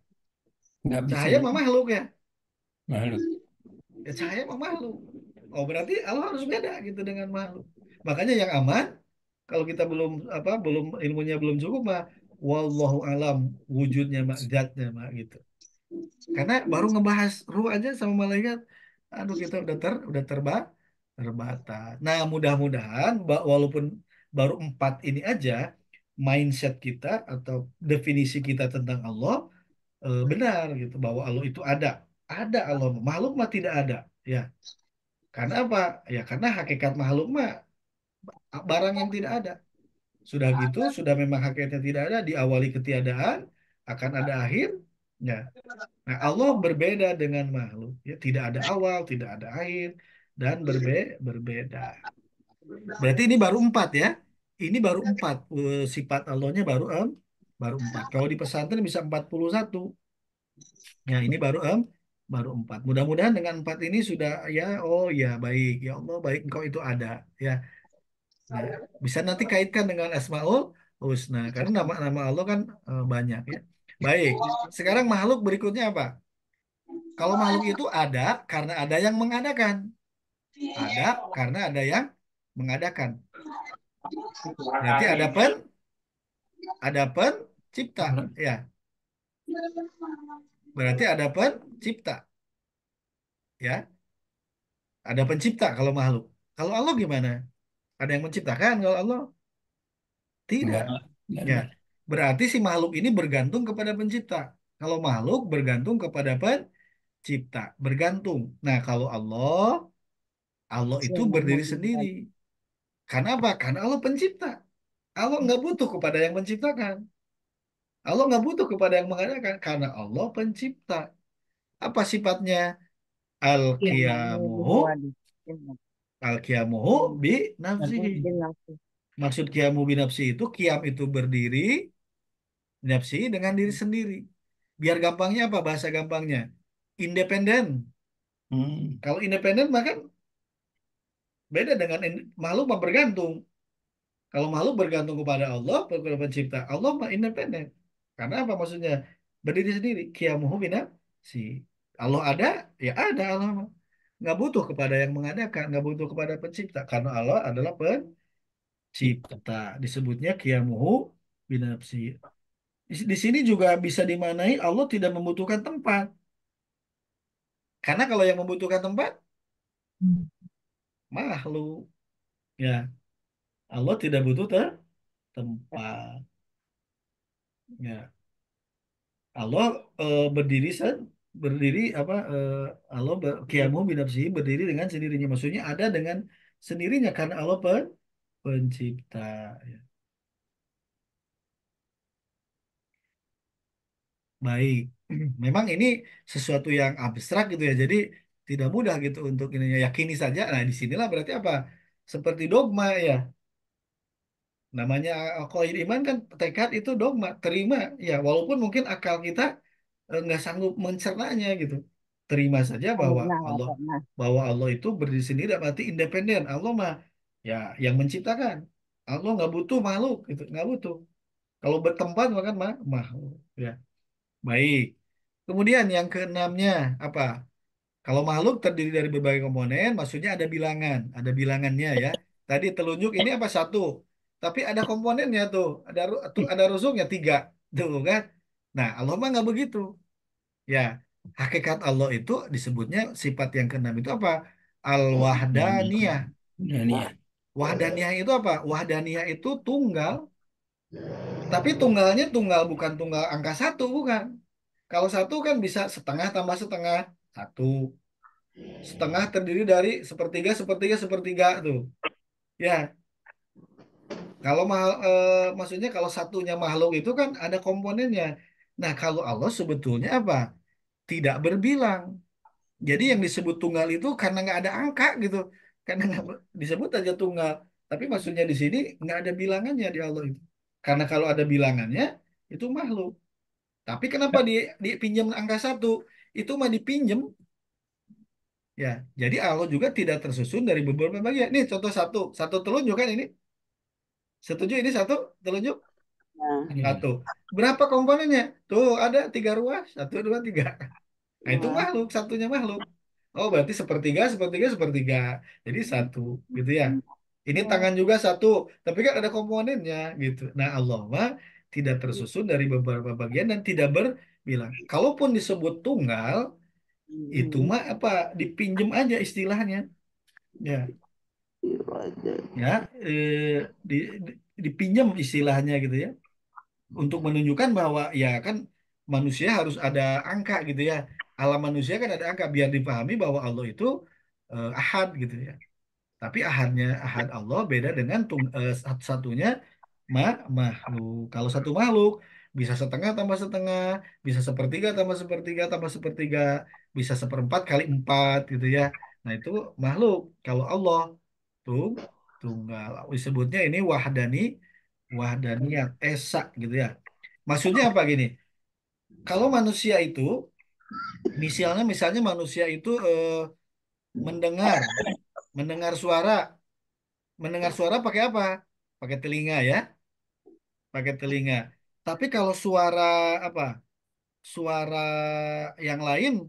Nggak bisa Cahaya mah makhluk ya. makhluk. Ya cahaya mah makhluk. Oh berarti Allah harus beda gitu dengan makhluk. Makanya yang aman, kalau kita belum ilmunya belum cukup mah, wallahu alam wujudnya mak zatnya mak gitu. Karena baru ngebahas ruh aja sama malaikat, aduh kita terbatas. Nah, mudah-mudahan walaupun baru empat ini aja, mindset kita atau definisi kita tentang Allah benar gitu bahwa Allah itu ada. Ada Allah, makhluk mah tidak ada. Ya, karena apa? Ya karena hakikat makhluk mah barang yang tidak ada. Sudah gitu, sudah memang hakikatnya tidak ada, diawali ketiadaan, akan ada akhir. Ya, nah, Allah berbeda dengan makhluk. Ya, tidak ada awal, tidak ada akhir, dan berbeda. Berarti ini baru empat ya. Ini baru empat. Sifat Allahnya baru empat. Kalau di pesantren bisa 41. Ya, ini baru empat. Mudah-mudahan dengan empat ini sudah ya, oh ya baik. Ya Allah, baik engkau itu ada. Ya, nah, bisa nanti kaitkan dengan Asmaul Husna. Karena nama-nama Allah kan banyak ya. Baik. Sekarang makhluk berikutnya apa? Kalau makhluk itu ada karena ada yang mengadakan. Ada karena ada yang mengadakan. Berarti ada pencipta. Ya, berarti ada pencipta. Ya, ada pencipta kalau makhluk. Kalau Allah gimana? Ada yang menciptakan kalau Allah? Tidak. Nggak Ya, ada. berarti si makhluk ini bergantung kepada pencipta. Kalau makhluk bergantung kepada pencipta. Bergantung. Nah, kalau Allah itu berdiri sendiri. Karena apa? Karena Allah pencipta. Allah nggak butuh kepada yang menciptakan. Allah nggak butuh kepada yang mengadakan. Karena Allah pencipta. Apa sifatnya? Iya, namanya Al-qiyamuhu. Muhammad. Al-qiyamuhu bi nafsihi. Maksud qiyamu bi nafsi itu, qiyam itu berdiri, nafsi dengan diri sendiri. Biar gampangnya apa? Bahasa gampangnya. Independen. Hmm. Kalau independen maka beda dengan makhluk mah bergantung. Kalau makhluk bergantung kepada Allah, kepada pencipta, Allah mah independen. Karena apa maksudnya? Berdiri sendiri. Qiyamuhu bina si Allah ada, ya ada Allah mah. Nggak butuh kepada yang mengadakan, nggak butuh kepada pencipta. Karena Allah adalah Cipta. pencipta. Disebutnya qiyamuhu binafsi. Di sini juga bisa dimaknai Allah tidak membutuhkan tempat. Karena kalau yang membutuhkan tempat, makhluk. Ya, Allah tidak butuh tempat. Ya, Allah berdiri berdiri apa Allah qiyamu binafsihi berdiri dengan sendirinya. Maksudnya ada dengan sendirinya karena Allah pencipta. Ya. Baik. Memang ini sesuatu yang abstrak gitu ya. Jadi tidak mudah gitu untuk ini yakini saja. Nah, disinilah berarti apa? Seperti dogma ya. Namanya qaid iman kan tekad itu dogma, terima ya walaupun mungkin akal kita nggak sanggup mencernanya gitu. Terima saja bahwa Nggak Allah pernah. itu berdiri sendiri berarti independen. Allah mah ya yang menciptakan. Allah nggak butuh makhluk gitu, nggak butuh. Kalau bertempat makan makhluk ya. Baik. Kemudian yang keenamnya apa? Kalau makhluk terdiri dari berbagai komponen, maksudnya ada bilangannya ya. Tadi telunjuk ini apa satu, tapi ada komponennya tuh, ada rusuknya tiga, tuh kan. Nah, Allah mah nggak begitu. Ya, hakikat Allah itu disebutnya sifat yang keenam itu apa? Nani. Al-wahdaniyah. Nani ya. Wahdaniyah itu apa? Wahdaniyah itu tunggal, tapi tunggalnya tunggal bukan tunggal angka satu, bukan. Kalau satu kan bisa setengah tambah setengah, satu. Setengah terdiri dari sepertiga, sepertiga, sepertiga tuh. Ya, kalau maksudnya kalau satunya makhluk itu kan ada komponennya. Nah, kalau Allah sebetulnya apa? Tidak berbilang. Jadi yang disebut tunggal itu karena nggak ada angka gitu, karena nggak disebut aja tunggal. Tapi maksudnya di sini nggak ada bilangannya di Allah itu. Karena kalau ada bilangannya itu makhluk. Tapi kenapa dipinjam angka satu? Itu mah dipinjam. Ya, jadi Allah juga tidak tersusun dari beberapa bagian. Nih contoh satu telunjuk kan ini. Setuju ini satu telunjuk Nah, Iya. satu. Berapa komponennya? Tuh ada tiga ruas, satu dua tiga. Nah itu nah, makhluk, satunya makhluk. Oh berarti sepertiga, sepertiga, sepertiga. Jadi satu, gitu ya. Ini ya, tangan juga satu, tapi kan ada komponennya gitu. Nah Allah mah tidak tersusun dari beberapa bagian dan tidak berbilang. Kalaupun disebut tunggal, itu mah apa? Dipinjem aja istilahnya. Ya. Ya dipinjam istilahnya gitu ya untuk menunjukkan bahwa ya kan manusia harus ada angka gitu ya alam manusia kan ada angka biar dipahami bahwa Allah itu ahad gitu ya tapi ahad Allah beda dengan satu-satunya makhluk kalau satu makhluk bisa setengah tambah setengah bisa sepertiga tambah sepertiga tambah sepertiga bisa seperempat kali empat gitu ya nah itu makhluk kalau Allah tung tunggal disebutnya ini wahdaniyah esa gitu ya maksudnya apa gini kalau manusia itu misalnya manusia itu mendengar mendengar suara pakai apa pakai telinga ya pakai telinga tapi kalau suara apa suara yang lain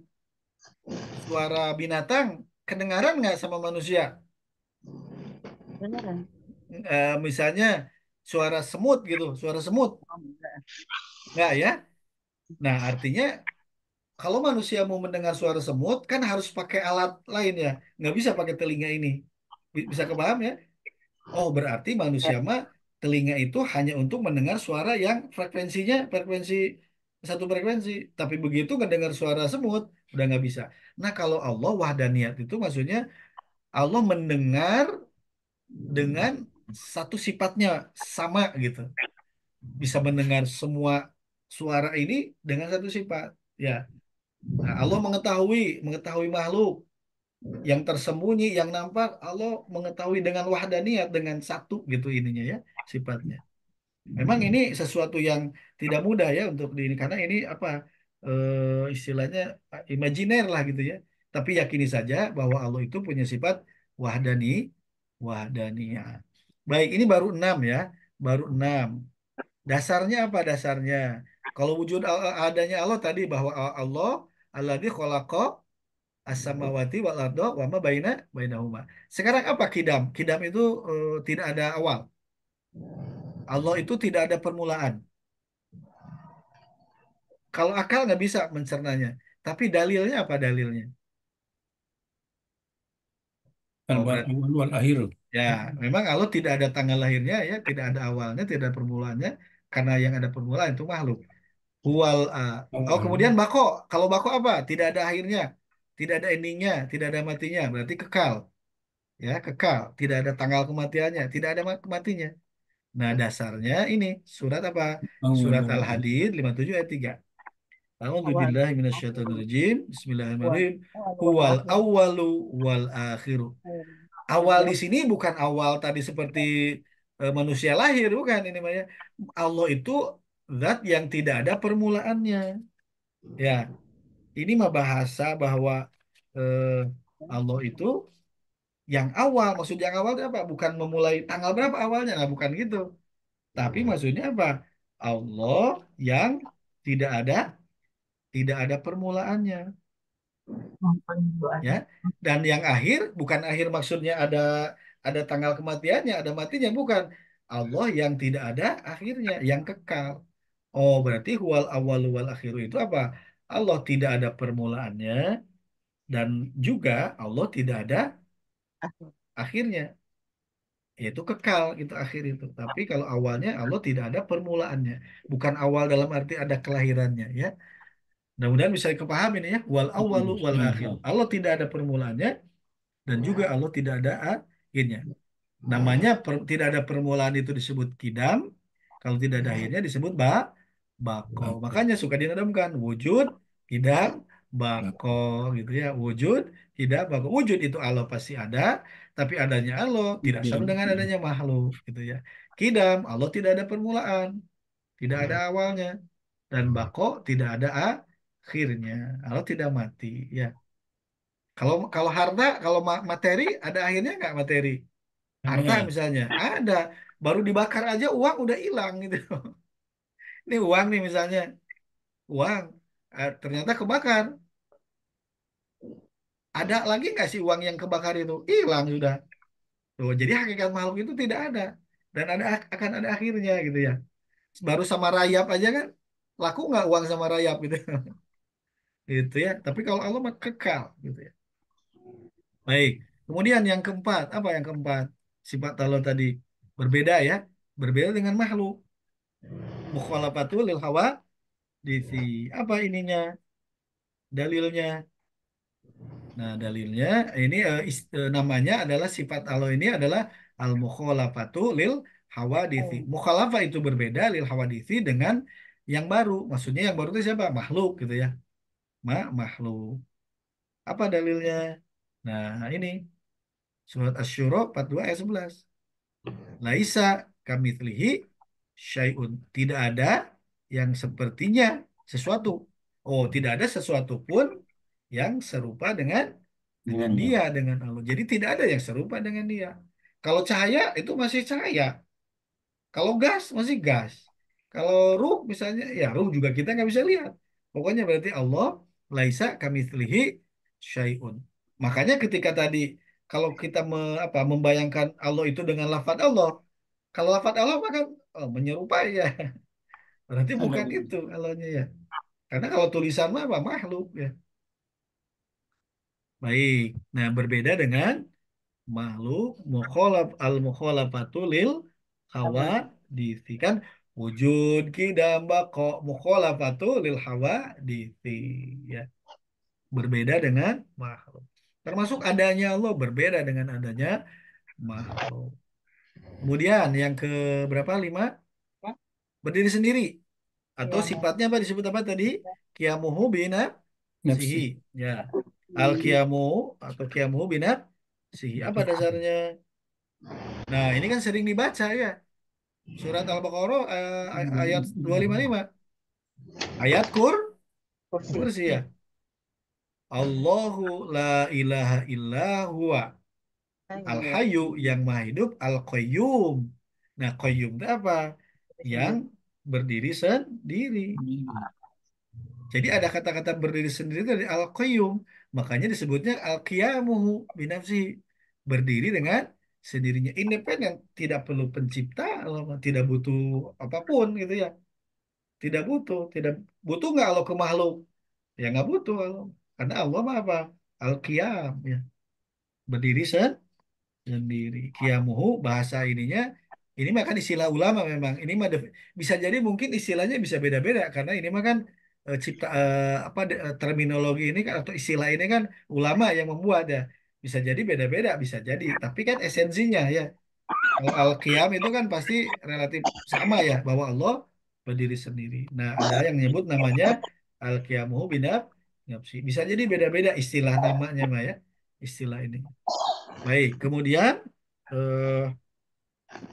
suara binatang kedengaran nggak sama manusia beneran. misalnya suara semut gitu suara semut Oh, enggak. nggak ya nah artinya kalau manusia mau mendengar suara semut kan harus pakai alat lain ya nggak bisa pakai telinga ini bisa kepaham ya oh berarti manusia mah telinga itu hanya untuk mendengar suara yang frekuensi satu frekuensi tapi begitu ngedengar suara semut udah nggak bisa nah kalau Allah wahdaniyat itu maksudnya Allah mendengar dengan satu sifatnya sama gitu bisa mendengar semua suara ini dengan satu sifat ya. Nah, Allah mengetahui makhluk yang tersembunyi, yang nampak. Allah mengetahui dengan wahdaniyat, dengan satu gitu ininya ya sifatnya. Memang ini sesuatu yang tidak mudah ya untuk di ini karena ini apa istilahnya imajiner lah gitu ya. Tapi yakini saja bahwa Allah itu punya sifat wahdani, wahdaniyah. Baik, ini baru enam ya, baru enam. Dasarnya apa dasarnya? Kalau wujud adanya Allah tadi bahwa Allah alladzi khalaqa as-samawati wal arda wa ma bainahuma. Sekarang apa kidam? Kidam itu tidak ada awal. Allah itu tidak ada permulaan. Kalau akal nggak bisa mencernanya. Tapi dalilnya apa dalilnya? Oh, Al berarti awal wal akhir. ya, memang Allah tidak ada tanggal lahirnya ya, tidak ada awalnya, tidak ada permulaannya, karena yang ada permulaan itu makhluk. Oh, kemudian bako. Kalau bako apa? Tidak ada akhirnya, tidak ada endingnya, tidak ada matinya. Berarti kekal, ya kekal. Tidak ada tanggal kematiannya, tidak ada kematinya. Nah, dasarnya ini surat apa? Awal Surat wal akhir. Al-Hadid 57 ayat 3. awal A'udzubillahi minasyaitonirrajim. awal Bismillahirrahmanirrahim. wal Huwal akhir. awwalu wal akhiru. Awal di sini bukan awal tadi seperti manusia lahir, bukan ini Maya. Allah itu zat yang tidak ada permulaannya. Ya, ini mah bahasa bahwa eh, Allah itu yang awal. Maksud yang awal itu apa? Bukan memulai tanggal berapa awalnya, nah, bukan gitu. Tapi maksudnya apa? Allah yang tidak ada permulaannya, ya. Dan yang akhir bukan akhir maksudnya ada tanggal kematiannya, ada matinya, bukan. Allah yang tidak ada akhirnya, yang kekal. Oh, berarti huwal awwalu wal akhiru itu apa? Allah tidak ada permulaannya dan juga Allah tidak ada akhirnya, yaitu kekal itu akhir itu. Tapi kalau awalnya Allah tidak ada permulaannya, bukan awal dalam arti ada kelahirannya, ya. Mudah-mudahan bisa kepahami ini ya, wal awalu wal akhir. Ya, Allah tidak ada permulaannya dan juga Allah tidak ada akhirnya. Namanya tidak ada permulaan itu disebut kidam. Kalau tidak ada akhirnya disebut bako. bako. Makanya suka dinadamkan wujud, kidam, bako Bako. gitu ya. Wujud, kidam, bako. Wujud itu Allah pasti ada, tapi adanya Allah tidak sama Tidak. dengan adanya makhluk gitu ya. Kidam, Allah tidak ada permulaan, tidak ada awalnya. Dan bako tidak ada akhirnya. Allah tidak mati ya. Kalau kalau harta, kalau materi ada akhirnya nggak materi? Harta Ada. misalnya ada, baru dibakar aja uang udah hilang gitu. Ini uang nih misalnya, uang ternyata kebakar. Ada lagi nggak sih uang yang kebakar itu? Hilang sudah. Tuh, jadi hakikat makhluk itu tidak ada dan akan ada akhirnya gitu ya. Baru sama rayap aja kan, laku nggak uang sama rayap gitu, gitu ya. Tapi kalau Allah mah kekal gitu ya. Baik. Kemudian yang keempat, apa yang keempat? Sifat Allah tadi berbeda ya, berbeda dengan makhluk. Mukhalafatul lil hawa disi. Apa ininya? Dalilnya. Nah, dalilnya ini namanya adalah sifat Allah ini adalah al-mukhalafatu lil hawaditsi. Mukhalafah itu berbeda lil hawaditsi dengan yang baru. Maksudnya yang baru itu siapa? Makhluk gitu ya. Makhluk. Apa dalilnya? Nah, ini surat Asy-Syura 42 ayat 11. Laisa kamitslihi syai'un. Tidak ada yang sepertinya sesuatu. Oh, tidak ada sesuatu pun yang serupa dengan Dengannya. dia, dengan Allah. Jadi tidak ada yang serupa dengan dia. Kalau cahaya itu masih cahaya. Kalau gas masih gas. Kalau ruh misalnya, ya ruh juga kita nggak bisa lihat. Pokoknya berarti Allah laisa kamitslihi syai'un. Makanya ketika tadi kalau kita membayangkan Allah itu dengan lafaz Allah, kalau lafaz Allah maka menyerupai ya. Berarti Ada. bukan itu Allahnya ya. Karena kalau tulisan mah apa makhluk ya. Baik. Nah, berbeda dengan makhluk al-mukhalafatu lil hawaditsi kan wujud kidam bako mukhalafatu lil hawaditsi ya. Berbeda dengan makhluk. Termasuk adanya Allah berbeda dengan adanya makhluk. Kemudian yang ke berapa? Lima, berdiri sendiri atau sifatnya apa disebut apa tadi? Qiyamuhu binafsihi. Nafsi. Ya. Al-qiyamu atau qiyamuhu binafsihi. Apa dasarnya? Nah, ini kan sering dibaca ya. Surat Al-Baqarah ayat 255. Ayat kursi. kursi ya. Allahu la ilaha illa huwa. Ayo. Al-Hayyu yang maha hidup. Al-Qayyum. Nah, Qayyum itu apa? Yang berdiri sendiri. Jadi ada kata-kata berdiri sendiri dari Al-Qayyum. Makanya disebutnya Al-Qiyamuhu binafsi. Berdiri dengan sendirinya. Independen. Tidak perlu pencipta. Tidak butuh apapun gitu ya. Tidak butuh. Tidak butuh nggak Allah ke makhluk? Ya nggak butuh Allah. Karena Allah mah apa? Al-Qiyam. Ya. Berdiri sendiri. sendiri. Qiyamuhu bahasa ininya ini mah kan istilah ulama memang. Ini mah bisa jadi mungkin istilahnya bisa beda-beda karena ini mah kan terminologi ini kan atau istilah ini kan ulama yang membuat ya. Bisa jadi beda-beda, bisa jadi. Tapi kan esensinya ya. Kalau al-qiyam itu kan pasti relatif sama ya bahwa Allah berdiri sendiri. Nah, ada yang nyebut namanya al-qiyamuhu nafsi. Bisa jadi beda-beda istilah namanya mah ya. Istilah ini. Baik, kemudian eh,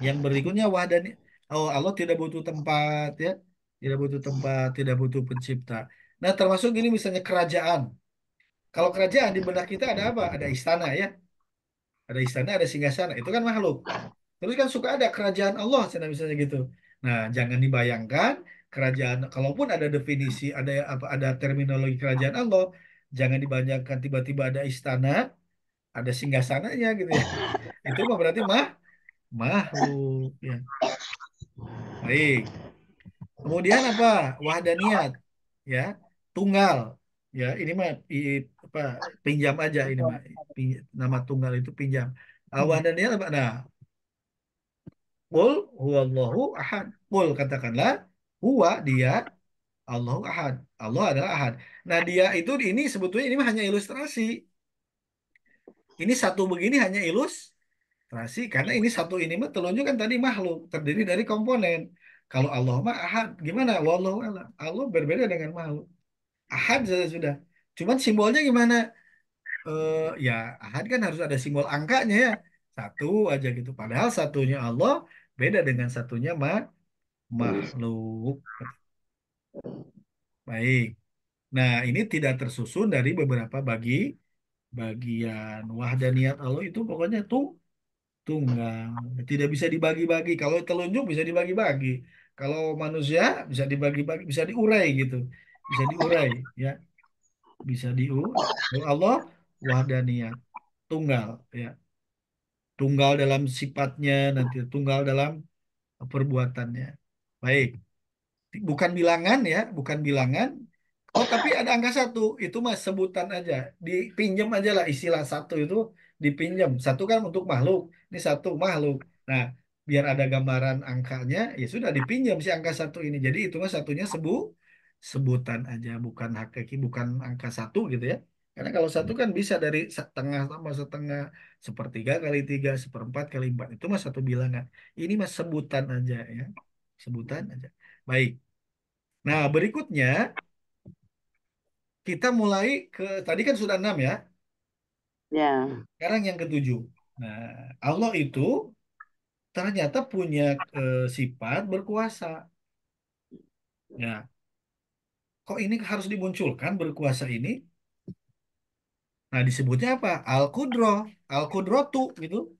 yang berikutnya wahdani. Oh, Allah tidak butuh tempat ya. Tidak butuh tempat, tidak butuh pencipta. Nah, termasuk ini misalnya kerajaan. Kalau kerajaan di benak kita ada apa? Ada istana ya. Ada istana, ada singgasana. Itu kan makhluk. Terus kan suka ada kerajaan Allah, misalnya gitu. Nah, jangan dibayangkan kerajaan, kalaupun ada definisi, ada apa, ada terminologi kerajaan Allah, jangan dibayangkan tiba-tiba ada istana, ada singgasananya gitu ya. Itu mah berarti makhluk ya. Baik. Kemudian apa? Wahdaniyat ya, tunggal. Ya, ini mah apa pinjam aja ini mah. Nama tunggal itu pinjam. Wahdaniyat apa? Nah, Qul huwallahu ahad. Qul katakanlah huwa dia Allahu ahad. Allah adalah ahad. Nah, dia itu ini sebetulnya ini mah hanya ilustrasi. Ini satu begini hanya ilustrasi karena ini satu ini mah telunjuk kan tadi makhluk terdiri dari komponen. Kalau Allah mah ahad, gimana? Wallahu a'lam. Allah berbeda dengan makhluk. Ahad saja sudah. Cuman simbolnya gimana? Ya ahad kan harus ada simbol angkanya ya. Satu aja gitu. Padahal satunya Allah beda dengan satunya makhluk. Baik. Nah, ini tidak tersusun dari beberapa bagian. Wahdaniyat Allah itu pokoknya tunggal. Tidak bisa dibagi-bagi. Kalau telunjuk bisa dibagi-bagi. Kalau manusia bisa dibagi-bagi, bisa diurai gitu. Bisa diurai ya, bisa Kalau Allah wahdaniyat, tunggal ya. Tunggal dalam sifatnya nanti tunggal dalam perbuatannya. Baik. Bukan bilangan ya, bukan bilangan. Oh, tapi ada angka satu, itu mah sebutan aja, dipinjam aja lah istilah satu itu dipinjam. Satu kan untuk makhluk, ini satu makhluk. Nah, biar ada gambaran angkanya, ya sudah dipinjam si angka satu ini. Jadi itu mah satunya sebutan aja, bukan hakiki, bukan angka satu gitu ya. Karena kalau satu kan bisa dari setengah tambah setengah, sepertiga kali tiga, seperempat kali empat, itu mah satu bilangan. Ini mah sebutan aja ya, sebutan aja. Baik. Nah, berikutnya kita mulai ke tadi kan sudah enam ya. Ya. Sekarang yang ketujuh. Nah, Allah itu ternyata punya sifat berkuasa. Ya, kok ini harus dimunculkan berkuasa ini? Nah, disebutnya apa? Al-Qudro, Al-Qudrotu gitu.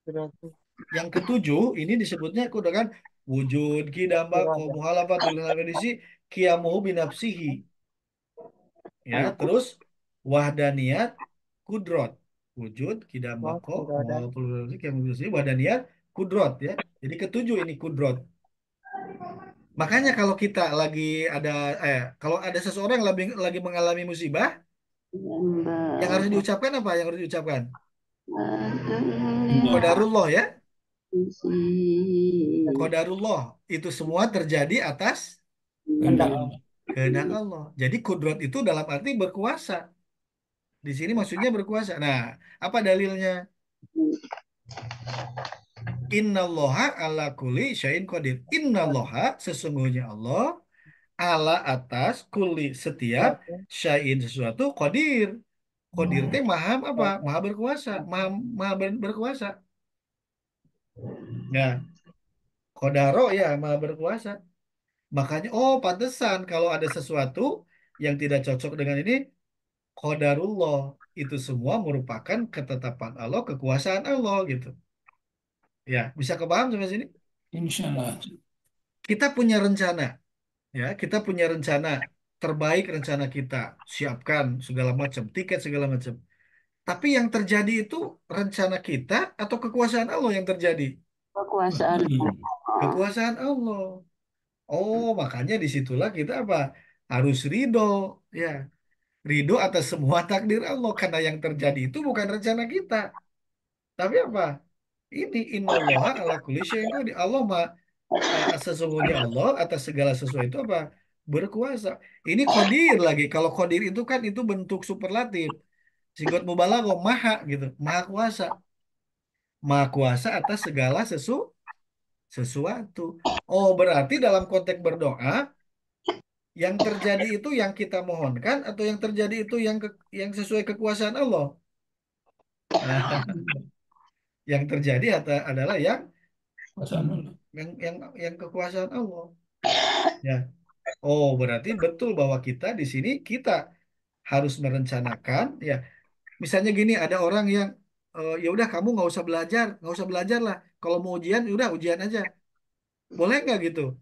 Berarti Yang ketujuh ini disebutnya kudu kan wujud kidam bako berada. muhalafatul kondisi qiyamuhu binafsihi. Ya, Aku terus wahdaniyat kudrot wujud kidam mau bako berada. muhalafatul kondisi wahdaniyat kudrot ya. Jadi ketujuh ini kudrot. Makanya kalau kita lagi ada kalau ada seseorang yang lagi mengalami musibah, yang harus diucapkan apa? Yang harus diucapkan Allah. qadarullah ya. Qadarullah itu semua terjadi atas Hendak kehendak Allah. Jadi kudrat itu dalam arti berkuasa. Di sini maksudnya berkuasa. Nah, apa dalilnya? Innallaha ala kulli syai'in qadir. Innallaha sesungguhnya Allah ala atas kulli setiap berada. syai'in sesuatu qadir. Qadir teh maha apa? Maha berkuasa, maha berkuasa. Ya, qadaro ya maha berkuasa. Makanya oh pantesan kalau ada sesuatu yang tidak cocok dengan ini qadarullah itu semua merupakan ketetapan Allah, kekuasaan Allah gitu. Ya, bisa kepaham sampai sini? Insya Allah. Kita punya rencana, ya, kita punya rencana terbaik rencana kita, siapkan segala macam, tiket segala macam. Tapi yang terjadi itu rencana kita atau kekuasaan Allah yang terjadi? Kekuasaan Kekuasaan Allah. Oh, makanya disitulah kita apa? Harus ridho, ya. Ridho atas semua takdir Allah karena yang terjadi itu bukan rencana kita, Tapi apa? Ini innallaha ala kulli syai'in qadir. Allah sesungguhnya Allah atas segala sesuatu itu apa? Berkuasa. Ini qadir lagi. Kalau qadir itu kan itu bentuk superlatif. Sigot mubalaghah maha gitu, maha kuasa. Maha kuasa atas segala sesuatu. Oh, berarti dalam konteks berdoa yang terjadi itu yang kita mohonkan atau yang terjadi itu yang sesuai kekuasaan Allah. Nah, yang terjadi adalah Perasaan Allah. yang kekuasaan Allah. Ya. Oh, berarti betul bahwa kita di sini kita harus merencanakan ya. Misalnya gini, ada orang yang ya udah kamu nggak usah belajar lah. Kalau mau ujian, ya udah ujian aja. Boleh nggak gitu?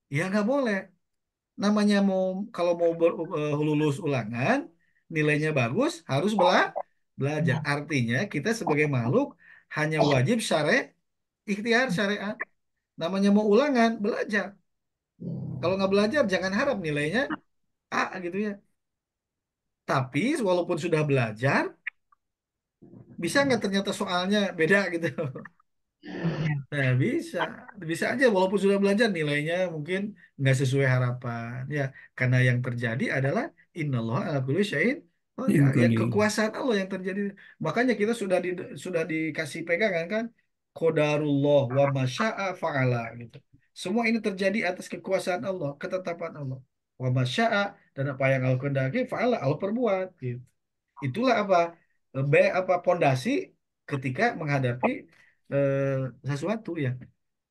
Ya nggak boleh. Namanya kalau mau lulus ulangan, nilainya bagus, harus belajar. Artinya kita sebagai makhluk hanya wajib ikhtiar syariat. Namanya mau ulangan, belajar. Kalau nggak belajar, jangan harap nilainya A gitu ya. Tapi walaupun sudah belajar, bisa nggak ternyata soalnya beda gitu. Nah, bisa, bisa aja walaupun sudah belajar nilainya mungkin nggak sesuai harapan ya, karena yang terjadi adalah innallaha ala kulli syai'in qadir. Ya Qadir. kekuasaan Allah yang terjadi. Makanya kita sudah dikasih pegangan kan, qadarullah wa masya'a fa'ala gitu. Semua ini terjadi atas kekuasaan Allah, ketetapan Allah. Wa masya'a, dan apa yang Allah kehendaki fa'ala, Allah perbuat gitu. Itulah apa pondasi ketika menghadapi sesuatu ya.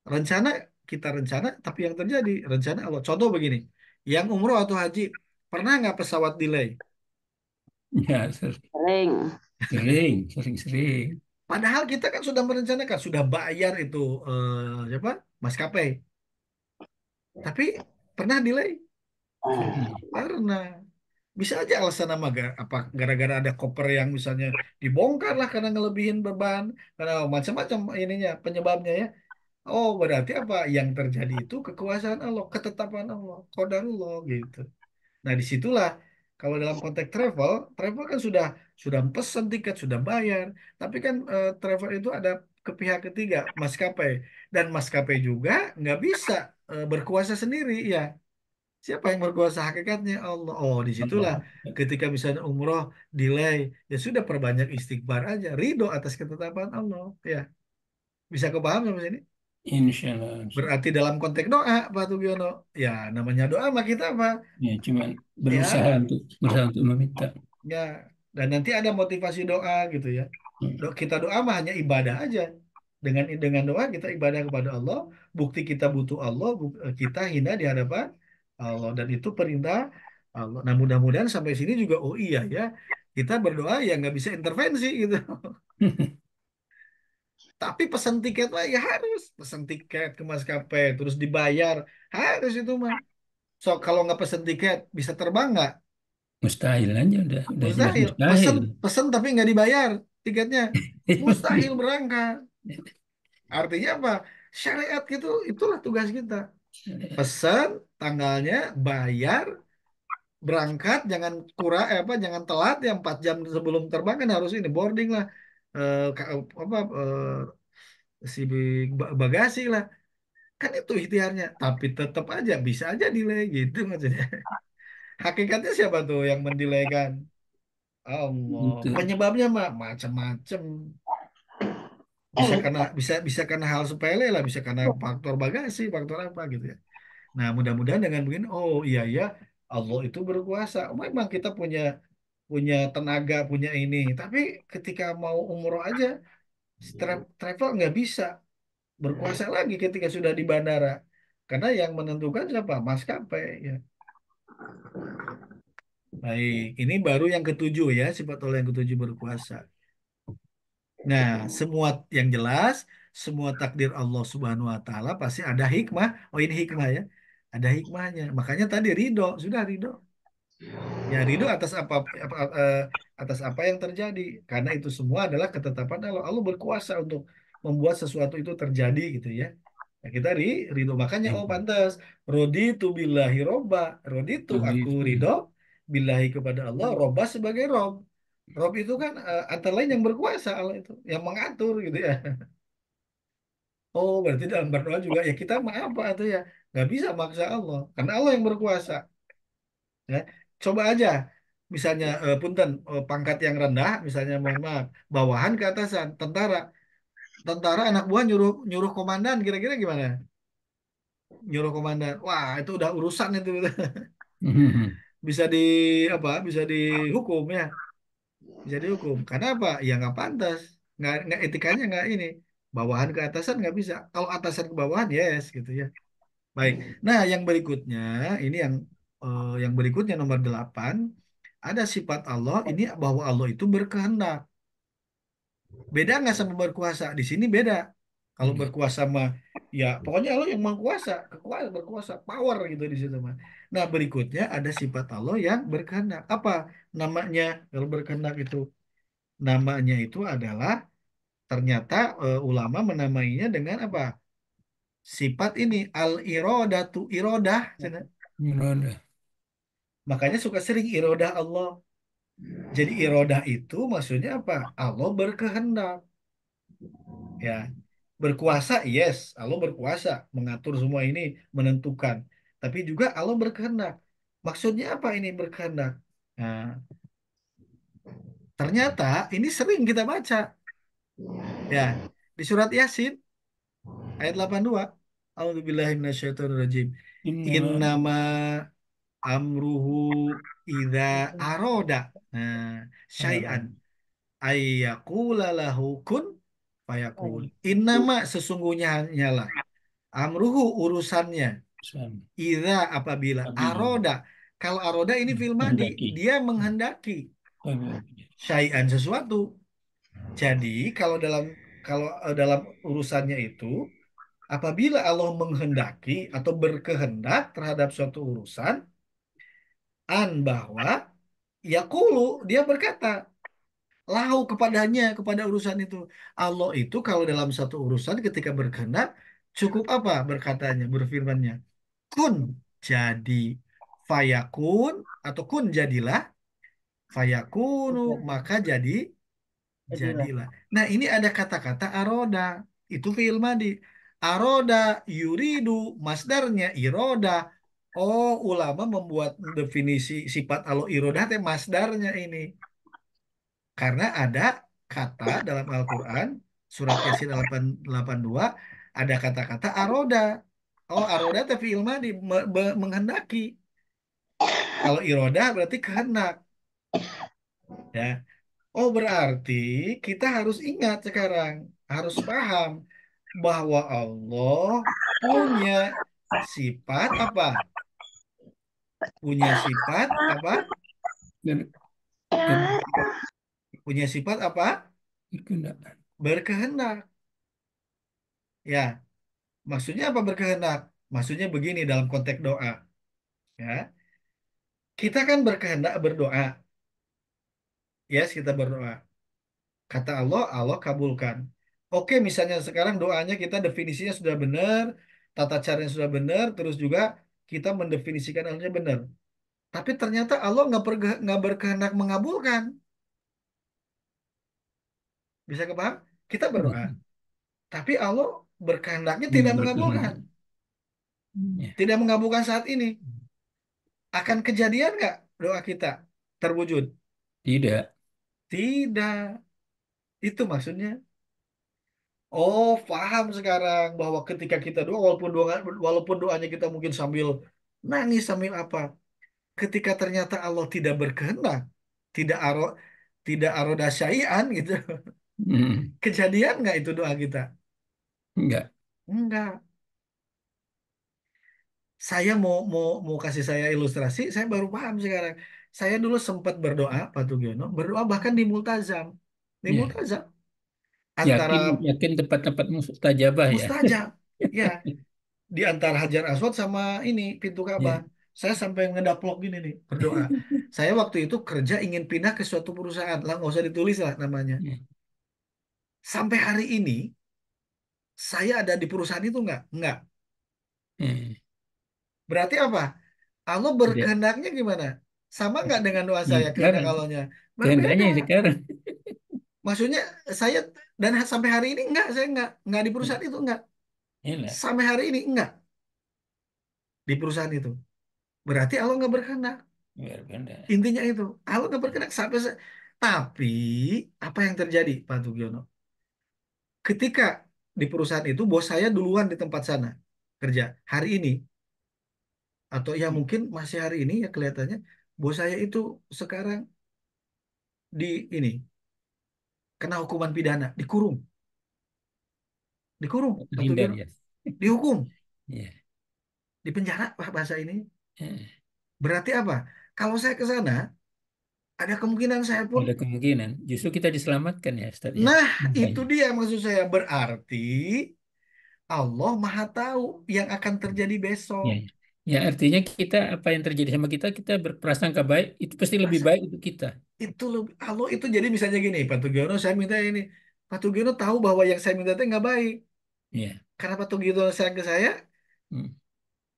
Rencana kita rencana, tapi yang terjadi rencana Allah. Contoh begini, yang umroh atau haji, pernah nggak pesawat delay? Ya, Sering. sering. Padahal kita kan sudah merencanakan, sudah bayar itu siapa? Maskapai. Tapi pernah delay? Pernah. Bisa aja alasan apa gara-gara ada koper yang misalnya dibongkar lah karena ngelebihin beban, karena macam-macam ininya penyebabnya ya. Oh, berarti apa yang terjadi itu kekuasaan Allah, ketetapan Allah, qadarullah gitu. Nah, disitulah kalau dalam konteks travel kan sudah pesan tiket, sudah bayar, tapi kan travel itu ada ke pihak ketiga, maskapai, dan maskapai juga nggak bisa berkuasa sendiri ya. Siapa yang berkuasa hakikatnya Allah. Oh, disitulah Allah. ketika misalnya umroh delay, ya sudah perbanyak istighfar aja, ridho atas ketetapan Allah ya. Bisa kepaham sampai sini? Insya Allah. Berarti dalam konteks doa, Pak Tugiono, ya namanya doa mah kita apa? Ya, cuman Ya, berusaha untuk meminta. ya. Dan nanti ada motivasi doa gitu ya. Kita doa mah hanya ibadah aja. Dengan doa kita ibadah kepada Allah. Bukti kita butuh Allah, kita hina di hadapan Allah. Dan itu perintah Allah. Nah, mudah-mudahan sampai sini juga oh iya ya. Kita berdoa ya nggak bisa intervensi gitu. Tapi pesan tiket mah ya harus pesan tiket ke maskapai terus dibayar, harus itu mah. So kalau nggak pesen tiket bisa terbang nggak? Mustahil aja, udah jelas Mustahil. Pesen mustahil. pesen tapi nggak dibayar tiketnya, mustahil berangkat. Artinya apa? Syariat gitu, itulah tugas kita. Pesan tanggalnya, bayar, berangkat, jangan jangan telat ya 4 jam sebelum terbang kan harus ini boarding lah, apa bagasi lah. Kan itu ikhtiarnya. Tapi tetap aja bisa aja delay gitu maksudnya. Hakikatnya siapa tuh yang mendelaykan? Allah. Itu. Penyebabnya mah macam-macam. Bisa karena hal sepele lah, bisa karena faktor bagasi, faktor apa gitu ya. Nah, mudah-mudahan dengan begini, oh iya ya, Allah itu berkuasa. Memang kita punya punya tenaga, punya ini, tapi ketika mau umroh aja, travel nggak bisa berkuasa lagi ketika sudah di bandara. Karena yang menentukan siapa? Maskapai ya. Baik, ini baru yang ketujuh ya, sifat Allah yang ketujuh berkuasa. Nah, semua yang jelas, semua takdir Allah Subhanahu wa taala pasti ada hikmah. Oh, ini hikmah ya. Ada hikmahnya. Makanya tadi ridho, sudah ridho. Ya, ridho atas apa yang terjadi. Karena itu semua adalah ketetapan Allah. Allah berkuasa untuk membuat sesuatu itu terjadi gitu ya. Nah, kita ridho, makanya oh pantas roditu billahi robba. Roditu aku Itu. ridho billahi kepada Allah, robba sebagai rob. Rob itu kan antara lain yang berkuasa, Allah itu yang mengatur gitu ya. Oh, berarti dalam berdoa juga ya kita mah apa tuh ya? Nggak bisa maksa Allah, karena Allah yang berkuasa. Ya, coba aja, misalnya punten pangkat yang rendah, misalnya mohon maaf, bawahan ke atasan, tentara, tentara anak buah nyuruh nyuruh komandan, kira-kira gimana? Nyuruh komandan, wah itu udah urusan itu, bisa di apa? Bisa dihukum ya, bisa dihukum. Karena apa? Ya nggak pantas, nggak etikanya nggak ini. Bawahan ke atasan nggak bisa. Kalau atasan ke bawahan, yes gitu ya. Baik. Nah, yang berikutnya ini yang berikutnya nomor 8 ada sifat Allah ini bahwa Allah itu berkehendak. Beda nggak sama berkuasa? Di sini beda. Kalau Enggak. berkuasa mah ya pokoknya Allah yang berkuasa, kekuasaan berkuasa, power gitu di situ mah. Nah, berikutnya ada sifat Allah yang berkehendak. Apa namanya kalau berkehendak itu? Namanya itu adalah ternyata ulama menamainya dengan apa? Sifat ini al-iradatu iradah. Enggak ada. Makanya suka sering irodah Allah. Jadi irodah itu maksudnya apa? Allah berkehendak. Ya, berkuasa, yes. Allah berkuasa mengatur semua ini, menentukan. Tapi juga Allah berkehendak. Maksudnya apa ini berkehendak? Nah, ternyata ini sering kita baca. Ya, di surat Yasin ayat 82. A'udzubillahi minasyaitonirrajim. Innama Innama amruhu idza aroda. Nah, syai'an arad. ayyakula lahu kun fayakun. Innama sesungguhnya hanyalah amruhu urusannya. Sam. Ida apabila Apabila aroda. Kalau aroda ini fil madi, mendaki. dia menghendaki Apabila. syai'an sesuatu. Jadi kalau dalam urusannya itu apabila Allah menghendaki atau berkehendak terhadap suatu urusan bahwa yakulu dia berkata lahu kepadanya kepada urusan itu. Allah itu kalau dalam satu urusan ketika berkehendak cukup apa berkatanya berfirmannya kun jadi fayakun atau kun jadilah fayakunu maka Jadilah. jadilah. Nah ini ada kata-kata aroda itu fi'il madi. Aroda yuridu masdarnya iroda. Oh ulama membuat definisi sifat Allah iroda teh masdarnya ini. Karena ada kata dalam Al-Quran, surat Yasin 82, ada kata-kata aroda. Oh, aroda tapi fi'il madi, menghendaki. Kalau iroda berarti kehendak. Ya. Oh, berarti kita harus ingat sekarang, harus paham bahwa Allah punya sifat apa? Punya sifat apa? Dan ber- Punya sifat apa? berkehendak. Berkehendak. Ya, maksudnya apa berkehendak? Maksudnya begini dalam konteks doa. Ya, kita kan berkehendak berdoa. Yes, kita berdoa. Kata Allah, Allah kabulkan. Oke, misalnya sekarang doanya kita definisinya sudah benar, tata caranya sudah benar, terus juga kita mendefinisikan Allahnya benar. Tapi ternyata Allah nggak berkehendak mengabulkan. Bisa kepaham? Kita berdoa, tapi Allah berkehendaknya Enggak tidak mengabulkan. berkehendak. Ya. Tidak mengabulkan saat ini. Akan kejadian nggak doa kita terwujud? Tidak. Tidak. Itu maksudnya. Oh, paham sekarang bahwa ketika kita doa, walaupun doanya kita mungkin sambil nangis sambil apa, ketika ternyata Allah tidak berkehendak, tidak tidak aroda syai'an gitu, Hmm. kejadian nggak itu doa kita? Enggak. Enggak. Saya mau kasih saya ilustrasi, saya baru paham sekarang. Saya dulu sempat berdoa, Pak Tugiono, berdoa bahkan di multazam, di Ya. multazam antara Yakin yakin tempat-tempat mustajabah ya. mustajab, ya. Di antara Hajar Aswad sama ini pintu Ka'bah. Ya. Saya sampai ngedaplok gini nih berdoa. Saya waktu itu kerja ingin pindah ke suatu perusahaan, lah nggak usah ditulis lah namanya. Ya. Sampai hari ini saya ada di perusahaan itu nggak? Nggak. Eh, Berarti apa? Allah Tidak. berkehendaknya gimana? Sama nggak dengan doa Ya, saya kehendak sekarang. Allahnya? Berbeda. Kehendaknya sekarang. Maksudnya saya dan sampai hari ini enggak, saya enggak di Ya, perusahaan itu enggak. inilah. Sampai hari ini enggak di perusahaan itu. Berarti Allah nggak berkehendak. Biar benda. Intinya itu, Allah nggak berkehendak tapi apa yang terjadi, Pak Tugiono? Ketika di perusahaan itu bos saya duluan di tempat sana kerja hari ini, atau ya mungkin masih hari ini ya kelihatannya bos saya itu sekarang di ini kena hukuman pidana, dikurung, Pak Terhindar Tugiono, ya. dihukum, Ya. di penjara, Pak, bahasa ini. Ya. Berarti apa? Kalau saya ke sana, ada kemungkinan saya pun. Ada kemungkinan. Justru kita diselamatkan ya, Ustaz ya. Nah, itu Makanya. dia maksud saya. Berarti Allah Maha Tahu yang akan terjadi besok. Ya. Ya, artinya kita apa yang terjadi sama kita, kita berprasangka baik, itu pasti lebih Masa baik untuk kita. itu Allah itu jadi misalnya gini, Pak Tugiono saya minta ini. Pak Tugiono tahu bahwa yang saya minta itu nggak baik. Ya. Karena Pak Tugiono saya ke saya Hmm.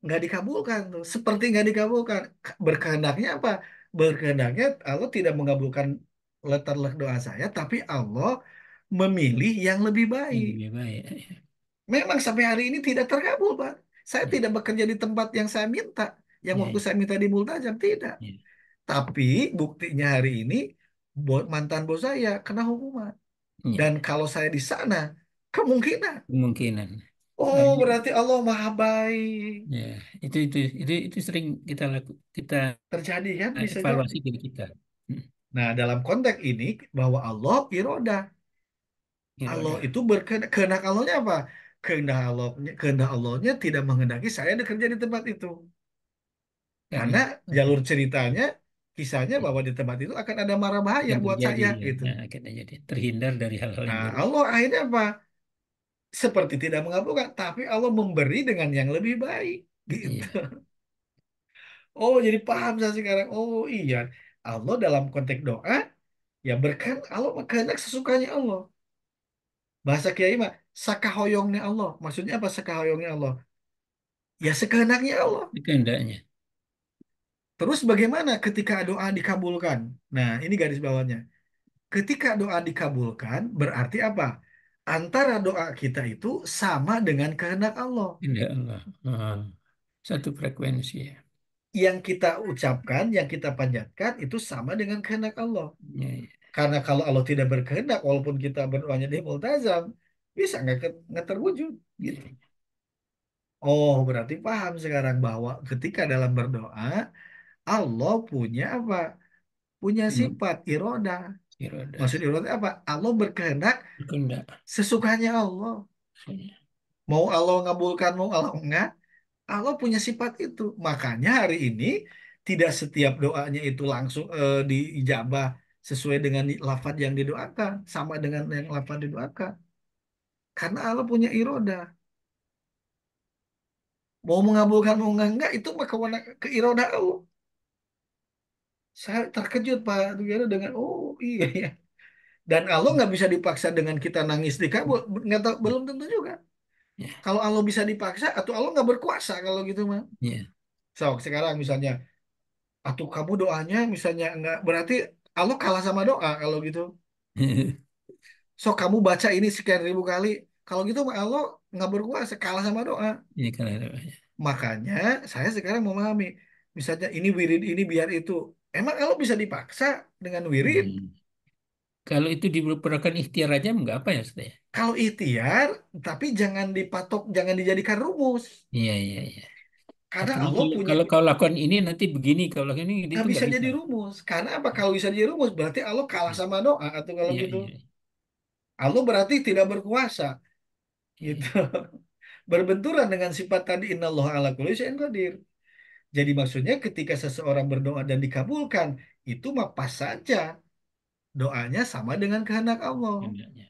nggak dikabulkan tuh. Seperti nggak dikabulkan. Berkehendaknya apa? Berkehendaknya Allah tidak mengabulkan letterlek doa saya, tapi Allah memilih yang lebih Yang baik. lebih baik. Memang sampai hari ini tidak terkabul, Pak. Saya Ya. tidak bekerja di tempat yang saya minta. Yang Ya. waktu saya minta di Multajam, tidak. Ya. Tapi buktinya hari ini mantan bos saya kena hukuman. Dan Ya. kalau saya di sana, kemungkinan. Kemungkinan. Oh, Makanya, berarti Allah Maha Baik. ya, itu sering kita Terjadi kan, bisa jadi. evaluasi diri kita. Hmm. Nah, dalam konteks ini, bahwa Allah iroda. Ya Allah udah. itu berkehendak. Kehendak Allahnya apa? Kehendak Allahnya tidak menghendaki saya bekerja di tempat itu. Karena Karena jalur ceritanya, kisahnya bahwa di tempat itu akan ada mara bahaya yang buat terjadi saya ya, gitu. nah, akhirnya jadi terhindar dari hal-hal yang Nah, buruk. Allah akhirnya apa? Seperti tidak mengabulkan, tapi Allah memberi dengan yang lebih baik. Gitu. Iya, Oh, jadi paham saya sekarang. Oh iya, Allah dalam konteks doa, ya berkehendak, Allah kehendak sesukanya Allah. Bahasa Kiai mah, sakahoyongnya Allah. Maksudnya apa sakahoyongnya Allah? Ya sekehendaknya Allah. kehendaknya. Terus bagaimana ketika doa dikabulkan? Nah, ini garis bawahnya. Ketika doa dikabulkan, berarti apa? Antara doa kita itu sama dengan kehendak Allah. Kehendak Allah. Ah, satu frekuensi ya. Yang kita ucapkan, yang kita panjatkan, itu sama dengan kehendak Allah. Ya, ya, Karena kalau Allah tidak berkehendak, walaupun kita berdoanya di multazam, bisa nggak terwujud. Gitu. ya. Oh, berarti paham sekarang bahwa ketika dalam berdoa, Allah punya apa? Punya Hmm, sifat iroda. iroda. Maksud iroda apa? Allah berkehendak Kehendak. sesukanya Allah. Maksudnya. Mau Allah ngabulkan, mau Allah enggak, Allah punya sifat itu. Makanya hari ini tidak setiap doanya itu langsung diijabah sesuai dengan lafaz yang didoakan, sama dengan yang lafaz didoakan. Karena Allah punya iroda. Mau mengabulkan, mau enggak, itu mah keiroda Allah. Saya terkejut Pak Tugero dengan, oh iya ya. Dan Allah nggak bisa dipaksa dengan kita nangis dikabul. Nggak tahu, belum tentu juga. Ya, Kalau Allah bisa dipaksa, atau Allah nggak berkuasa kalau gitu mah. ya. So, sekarang misalnya, atau kamu doanya misalnya enggak, berarti Allah kalah sama doa kalau gitu. So kamu baca ini sekian ribu kali. Kalau gitu mah Allah nggak berkuasa, kalah sama doa. Ini kan ada. Makanya saya sekarang memahami, misalnya ini wirid ini biar itu. Emang Allah bisa dipaksa dengan wirid? Hmm. Kalau itu diperlukan ikhtiar aja nggak apa ya, Ustaz ya? Kalau ikhtiar, tapi jangan dipatok, jangan dijadikan rumus. Iya, iya, iya. Karena Artinya Allah kalau punya, kalau kau lakukan ini nanti begini, kalau lakukan ini nggak itu bisa nggak bisa. jadi rumus. Karena apa? Kalau bisa jadi rumus, berarti Allah kalah sama doa. Atau kalau Iya, gitu, iya, Allah berarti tidak berkuasa. Gitu. iya. Berbenturan dengan sifat tadi innallaha ala kulli syai'in qadir. Jadi maksudnya ketika seseorang berdoa dan dikabulkan, itu mah pas saja doanya sama dengan kehendak Allah. Kehendaknya.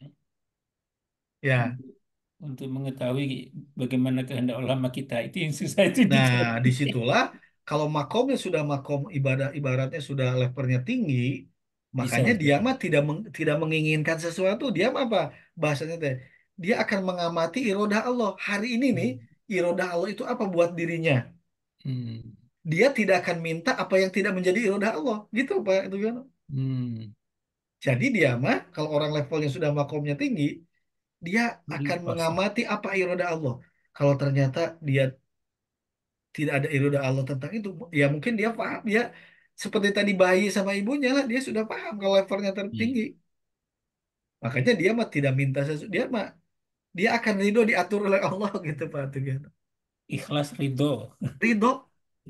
Ya. Untuk, untuk mengetahui bagaimana kehendak ulama kita itu yang susah itu Nah, dicari. disitulah kalau makomnya sudah makom ibadah ibaratnya sudah levelnya tinggi, Bisa, makanya dia Ustaz. mah tidak menginginkan sesuatu. Dia mah apa? Bahasanya teh, dia akan mengamati irodah Allah. Hari ini nih, Hmm. irodah Allah itu apa buat dirinya? Hmm. dia tidak akan minta apa yang tidak menjadi irodah Allah. Gitu Pak itu kan. Hmm. Jadi dia mah kalau orang levelnya sudah makomnya tinggi, dia akan Lepas. mengamati apa irodah Allah. Kalau ternyata dia tidak ada irodah Allah tentang itu, ya mungkin dia paham ya seperti tadi bayi sama ibunya lah, dia sudah paham kalau levelnya Iya. tertinggi. Makanya dia mah tidak minta sesuatu, dia mah dia akan ridho diatur oleh Allah gitu Pak Tugian. Ikhlas ridho. Ridho,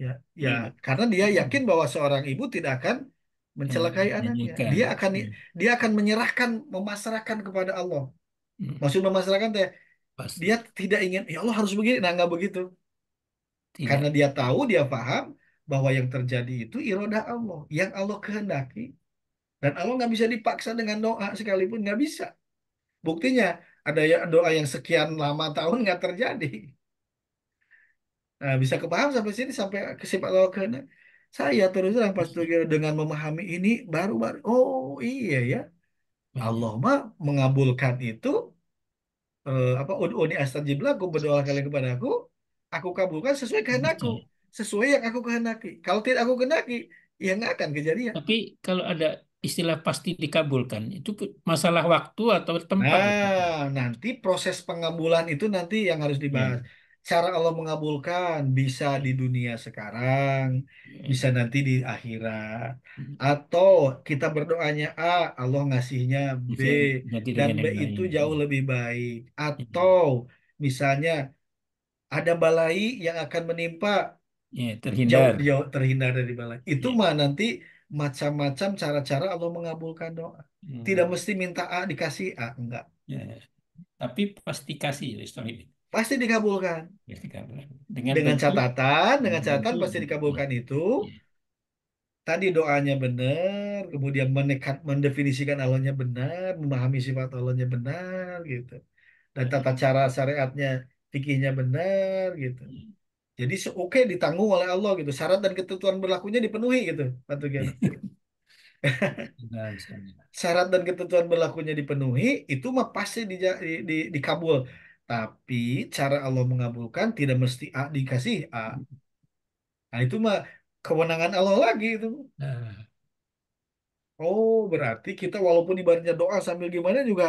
ya, ya, Ridho. karena dia yakin bahwa seorang ibu tidak akan mencelakai anaknya. Nyanyikan. Dia akan menyerahkan, memasrahkan kepada Allah. Hmm. Maksud memasrahkan teh, dia Pasti. tidak ingin, ya Allah harus begini, nah nggak begitu. Karena Tidak. dia tahu, dia paham bahwa yang terjadi itu irodah Allah, yang Allah kehendaki. Dan Allah nggak bisa dipaksa dengan doa sekalipun, nggak bisa. Buktinya, ada ya doa yang sekian lama tahun nggak terjadi. Nah, bisa kepaham sampai sini, sampai ke sifat Allah kehendak. Saya terus terang pas tuh dengan memahami ini, baru-baru, oh iya ya, Allah Banyak. mah mengabulkan itu, apa ud'uni astajib lakum, berdoa kalian kepada aku kabulkan sesuai kehendakku, Percaya. sesuai yang aku kehendaki. Kalau tidak aku kehendaki, ya nggak akan kejadian. Tapi kalau ada istilah pasti dikabulkan, itu masalah waktu atau tempat. Nah, nanti proses pengabulan itu nanti yang harus dibahas. Ya. Cara Allah mengabulkan bisa di dunia sekarang, bisa Ya. nanti di akhirat. Atau kita berdoanya A, Allah ngasihnya B, Bisa ganti dan dengan B yang itu lain. jauh lebih baik. Ya. Atau misalnya ada balai yang akan menimpa, Ya, jauh terhindar. jauh terhindar dari balai. Itu Ya. mah nanti macam-macam cara-cara Allah mengabulkan doa. Tidak Hmm. mesti minta A dikasih A, enggak. Ya. Tapi pasti kasih histori ini. Pasti dikabulkan. Pasti kabulkan. Dengan Dengan bentuk, catatan, dengan dengan catatan bentuk. pasti Ya. dikabulkan itu. Ya. Tadi doanya benar, kemudian menekan, mendefinisikan Allahnya benar, memahami sifat Allahnya benar, gitu. Dan tata cara syariatnya, fikihnya benar, gitu. Jadi oke ditanggung oleh Allah gitu. Syarat dan ketentuan berlakunya dipenuhi gitu, Pak Tugian. Nah, misalnya. Syarat dan ketentuan berlakunya dipenuhi, itu mah pasti dikabul. Tapi cara Allah mengabulkan tidak mesti A dikasih A. Nah, itu mah kewenangan Allah lagi itu. Nah, Oh, berarti kita walaupun ibaratnya doa sambil gimana juga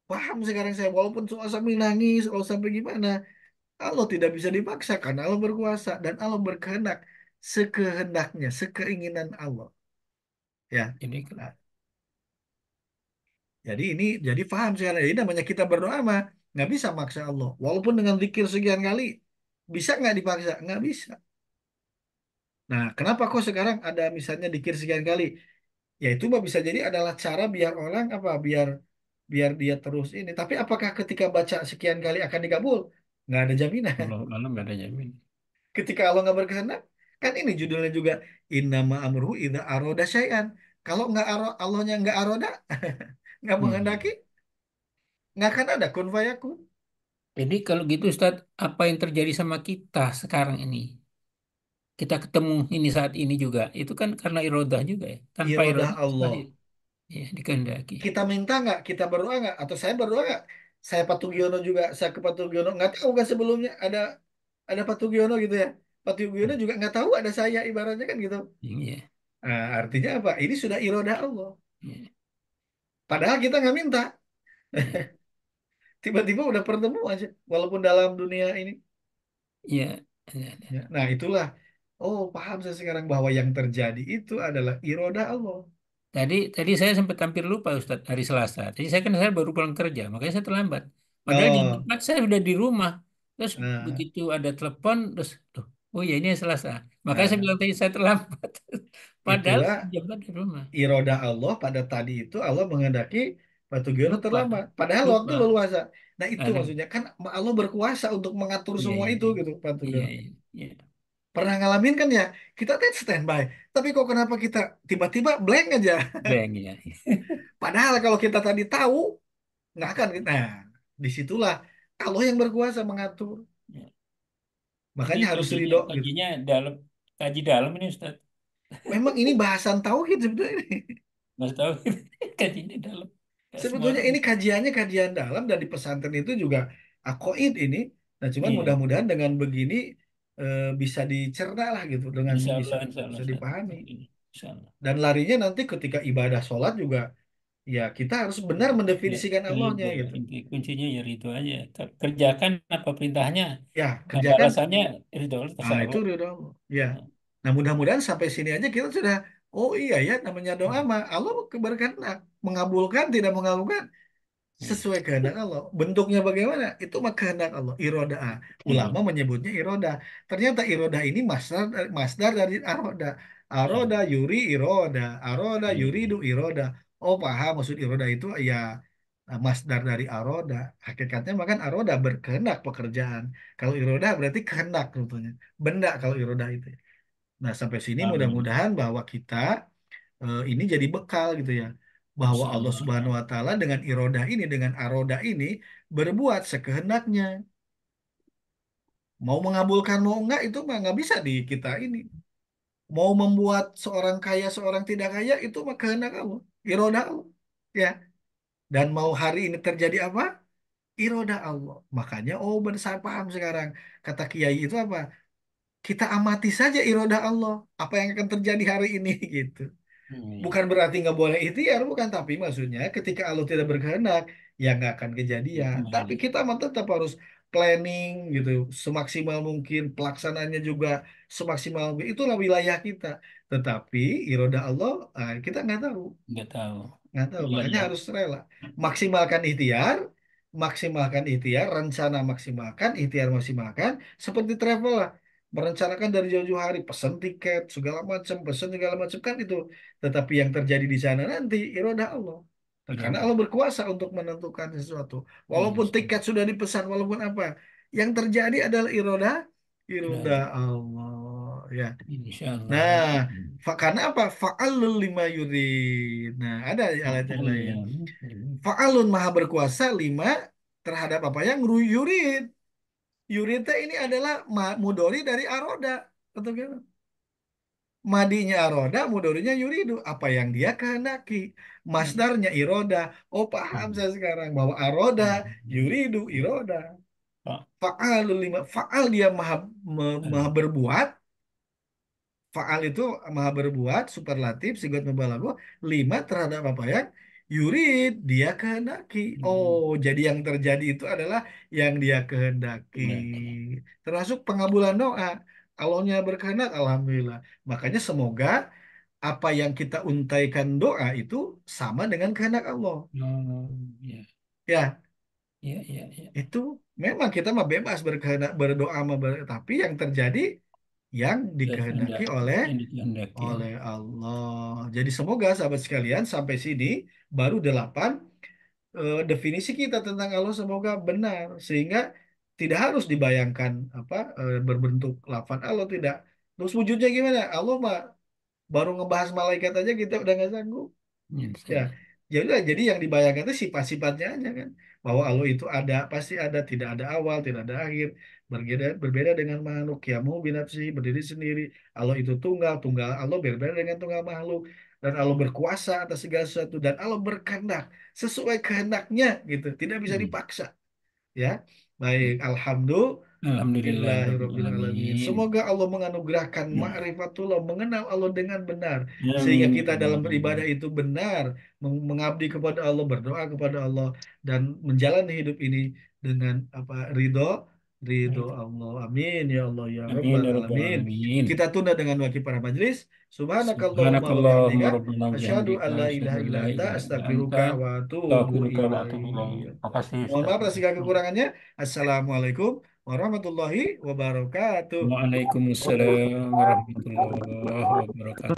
paham sekarang saya. Walaupun soal sambil nangis, kalau sampai gimana, Allah tidak bisa dipaksa karena Allah berkuasa dan Allah berkehendak sekehendaknya, sekeinginan Allah. Ya. ini Nah, jadi paham sekarang. Jadi namanya kita berdoa mah nggak bisa maksa Allah. Walaupun dengan zikir sekian kali, bisa nggak dipaksa? Nggak bisa. Nah, kenapa kok sekarang ada misalnya zikir sekian kali? Ya itu mah bisa jadi adalah cara biar orang apa biar biar dia terus ini. Tapi apakah ketika baca sekian kali akan dikabul? Nggak ada jaminan. kalau malam nggak ada jamin. Ketika Allah nggak berkehendak, kan ini judulnya juga Innama amruhu idza aroda syai'an. Kalau nggak Allahnya nggak aroda, nggak menghendaki, Hmm. nggak akan ada kun fayakun. Jadi kalau gitu Ustadz, apa yang terjadi sama kita sekarang ini? Kita ketemu ini saat ini juga. Itu kan karena irodah juga ya. Tanpa Irodah irodah Allah. mustahil. Ya, dikehendaki. Kita minta nggak? Kita berdoa nggak? Atau saya berdoa nggak? Saya Patugiono juga, saya ke Patugiono nggak tahu kan sebelumnya ada Patugiono gitu ya. Patugiono juga nggak tahu ada saya ibaratnya kan gitu. Iya. Nah, artinya apa? Ini sudah irodah Allah. Iya. Padahal kita nggak minta. Iya. Tiba-tiba udah bertemu aja. Walaupun dalam dunia ini. Iya. Iya. Ya, nah, itulah. Oh, paham saya sekarang bahwa yang terjadi itu adalah irodah Allah. Tadi saya sempat hampir lupa Ustadz hari Selasa. Tadi saya baru pulang kerja, makanya saya terlambat. Padahal di Oh, tempat saya udah di rumah. Terus nah, begitu ada telepon, terus tuh, oh ya ini Selasa. Makanya saya nah, bilang tadi saya terlambat. Padahal itulah jam di rumah. irodah Allah pada tadi itu Allah menghendaki Batu Giono Lupa, terlambat. Padahal waktu lupa. leluasa. Nah itu Ada. maksudnya kan Allah berkuasa untuk mengatur Iya, semua iya, itu iya. gitu Batu Iya, Giono. iya, iya. Pernah ngalamin kan ya? Kita tuh standby. Tapi kok kenapa kita tiba-tiba blank aja? Blank ya. Padahal kalau kita tadi tahu nggak akan. Nah, disitulah Allah yang berkuasa mengatur. Ya. Ini Makanya harus ridho gitu. kajinya dalam, kaji dalam ini Ustaz. Memang ini bahasan tauhid sebetulnya. Nggak tahu. Kajinya dalam. Nggak semua Sebetulnya orang ini bisa. kajiannya kajian dalam dan di pesantren itu juga akoid ini. Nah, cuman Iya. mudah-mudahan dengan begini bisa dicerna lah gitu dengan Insya bisa Allah, insya Allah, bisa Ustaz. dipahami. Insya Allah. Dan larinya nanti ketika ibadah sholat juga ya kita harus benar Ya, mendefinisikan Allahnya ridho. gitu. Inti kuncinya ya ridho aja. Kerjakan apa perintahnya. Ya Nah, kerjakan. balasannya ridho Allah, Ah terserah itu Allah. ridho Allah. Ya. Nah, Nah mudah-mudahan sampai sini aja kita sudah oh iya ya namanya doa hmm, mah Allah berkehendak mengabulkan tidak mengabulkan hmm. sesuai kehendak Allah. Bentuknya bagaimana? Itu mah kehendak Allah. Iroda. Ulama Iya. menyebutnya iroda. Ternyata iroda ini masdar dari aroda. Aroda Iya. yuri iroda. Aroda Iya. yuridu iroda. Oh paham maksud iroda itu ya masdar dari aroda. Hakikatnya makan aroda berkehendak pekerjaan. Kalau iroda berarti kehendak sebetulnya. Benda kalau iroda itu. Nah sampai sini Amin. mudah-mudahan bahwa kita ini jadi bekal gitu ya bahwa Insya Allah Subhanahu Allah. wa taala dengan iroda ini dengan aroda ini berbuat sekehendaknya mau mengabulkan mau enggak itu mah nggak bisa di kita ini mau membuat seorang kaya seorang tidak kaya itu mah kehendak Allah iroda Allah ya dan mau hari ini terjadi apa iroda Allah makanya oh benar saya paham sekarang kata Kiai itu apa kita amati saja iroda Allah apa yang akan terjadi hari ini gitu. Bukan Iya. berarti nggak boleh ikhtiar, bukan. Tapi maksudnya ketika Allah tidak berkehendak, ya nggak akan Ya, kejadian. Tapi kembali. kita mah tetap harus planning gitu, semaksimal mungkin. Pelaksanaannya juga semaksimal mungkin. Itulah wilayah kita. Tetapi iroda Allah, kita nggak tahu. Nggak tahu. Nggak tahu, makanya Wilayah. harus rela. Maksimalkan ikhtiar, rencana maksimalkan, ikhtiar maksimalkan, seperti travel lah. Merencanakan dari jauh-jauh hari, pesan tiket, segala macam, pesan segala macam kan itu. Tetapi yang terjadi di sana nanti, iroda Allah. Nah, karena Iroda. Allah berkuasa untuk menentukan sesuatu. Iya, Walaupun tiket sudah dipesan, walaupun apa. Yang terjadi adalah iroda iroda. Allah. Ya. Insya Nah, Allah. karena apa? Fa'alul lima yurid. Nah, ada ayat yang lain. Allah. Fa'alun maha berkuasa lima terhadap apa yang yurid. Yuridnya ini adalah mudori dari aroda. Atau gimana? Madinya aroda, mudorinya yuridu. Apa yang dia kehendaki. Masdarnya iroda. Oh, paham saya sekarang bahwa aroda, yuridu, iroda. Pak. Fa'alul lima. Fa'al dia maha, maha berbuat. Faal itu maha berbuat, superlatif, sigot mubalaghah, lima terhadap apa ya? Yurid, dia kehendaki. Oh, jadi yang terjadi itu adalah yang dia kehendaki. Termasuk pengabulan doa. Allahnya berkehendak, alhamdulillah. Makanya semoga apa yang kita untaikan doa itu sama dengan kehendak Allah. Oh, ya, Ya, ya, ya, ya. itu memang kita mah bebas berkehendak berdoa, tapi yang terjadi yang dikehendaki Kehendak oleh yang dikehendaki oleh Allah. Allah. Jadi semoga sahabat sekalian sampai sini baru 8 definisi kita tentang Allah semoga benar sehingga tidak harus dibayangkan apa berbentuk lafaz Allah tidak. Terus wujudnya gimana? Allah mah baru ngebahas malaikat aja kita udah nggak sanggup. Ya, Insya ya udah. Jadi yang dibayangkan itu sifat-sifatnya aja kan. Bahwa Allah itu ada, pasti ada, tidak ada awal, tidak ada akhir. Berbeda dengan makhluk. Yamu binafsi, berdiri sendiri. Allah itu tunggal, tunggal Allah berbeda dengan tunggal makhluk. Dan Allah berkuasa atas segala sesuatu. Dan Allah berkehendak sesuai kehendaknya gitu. Tidak bisa Allah. dipaksa. Ya, baik. Alhamdulillahirabbil Alhamdulillahirobbilalamin. alamin. Semoga Allah menganugerahkan Ya. ma'rifatullah, mengenal Allah dengan benar, sehingga Amin. kita dalam beribadah itu benar, mengabdi kepada Allah, berdoa kepada Allah, dan menjalani hidup ini dengan apa ridho, ridho Allah. Amin ya Allah ya Amin Rabbal ya rabbal alamin. alamin. Kita tunda dengan wakil para majelis. Subhanakallahumma wa Subhanakallahumma bihamdika. rabbana wa Asyhadu an bihamdika la asyhadu ilaha an illa la anta ilaha illa anta astaghfiruka wa atubu astaghfiruka wa atubu ilaik. ilaik. Makasih Mohon Ustaz. maaf atas segala kekurangannya. Assalamualaikum warahmatullahi wabarakatuh. Waalaikumsalam warahmatullahi wabarakatuh.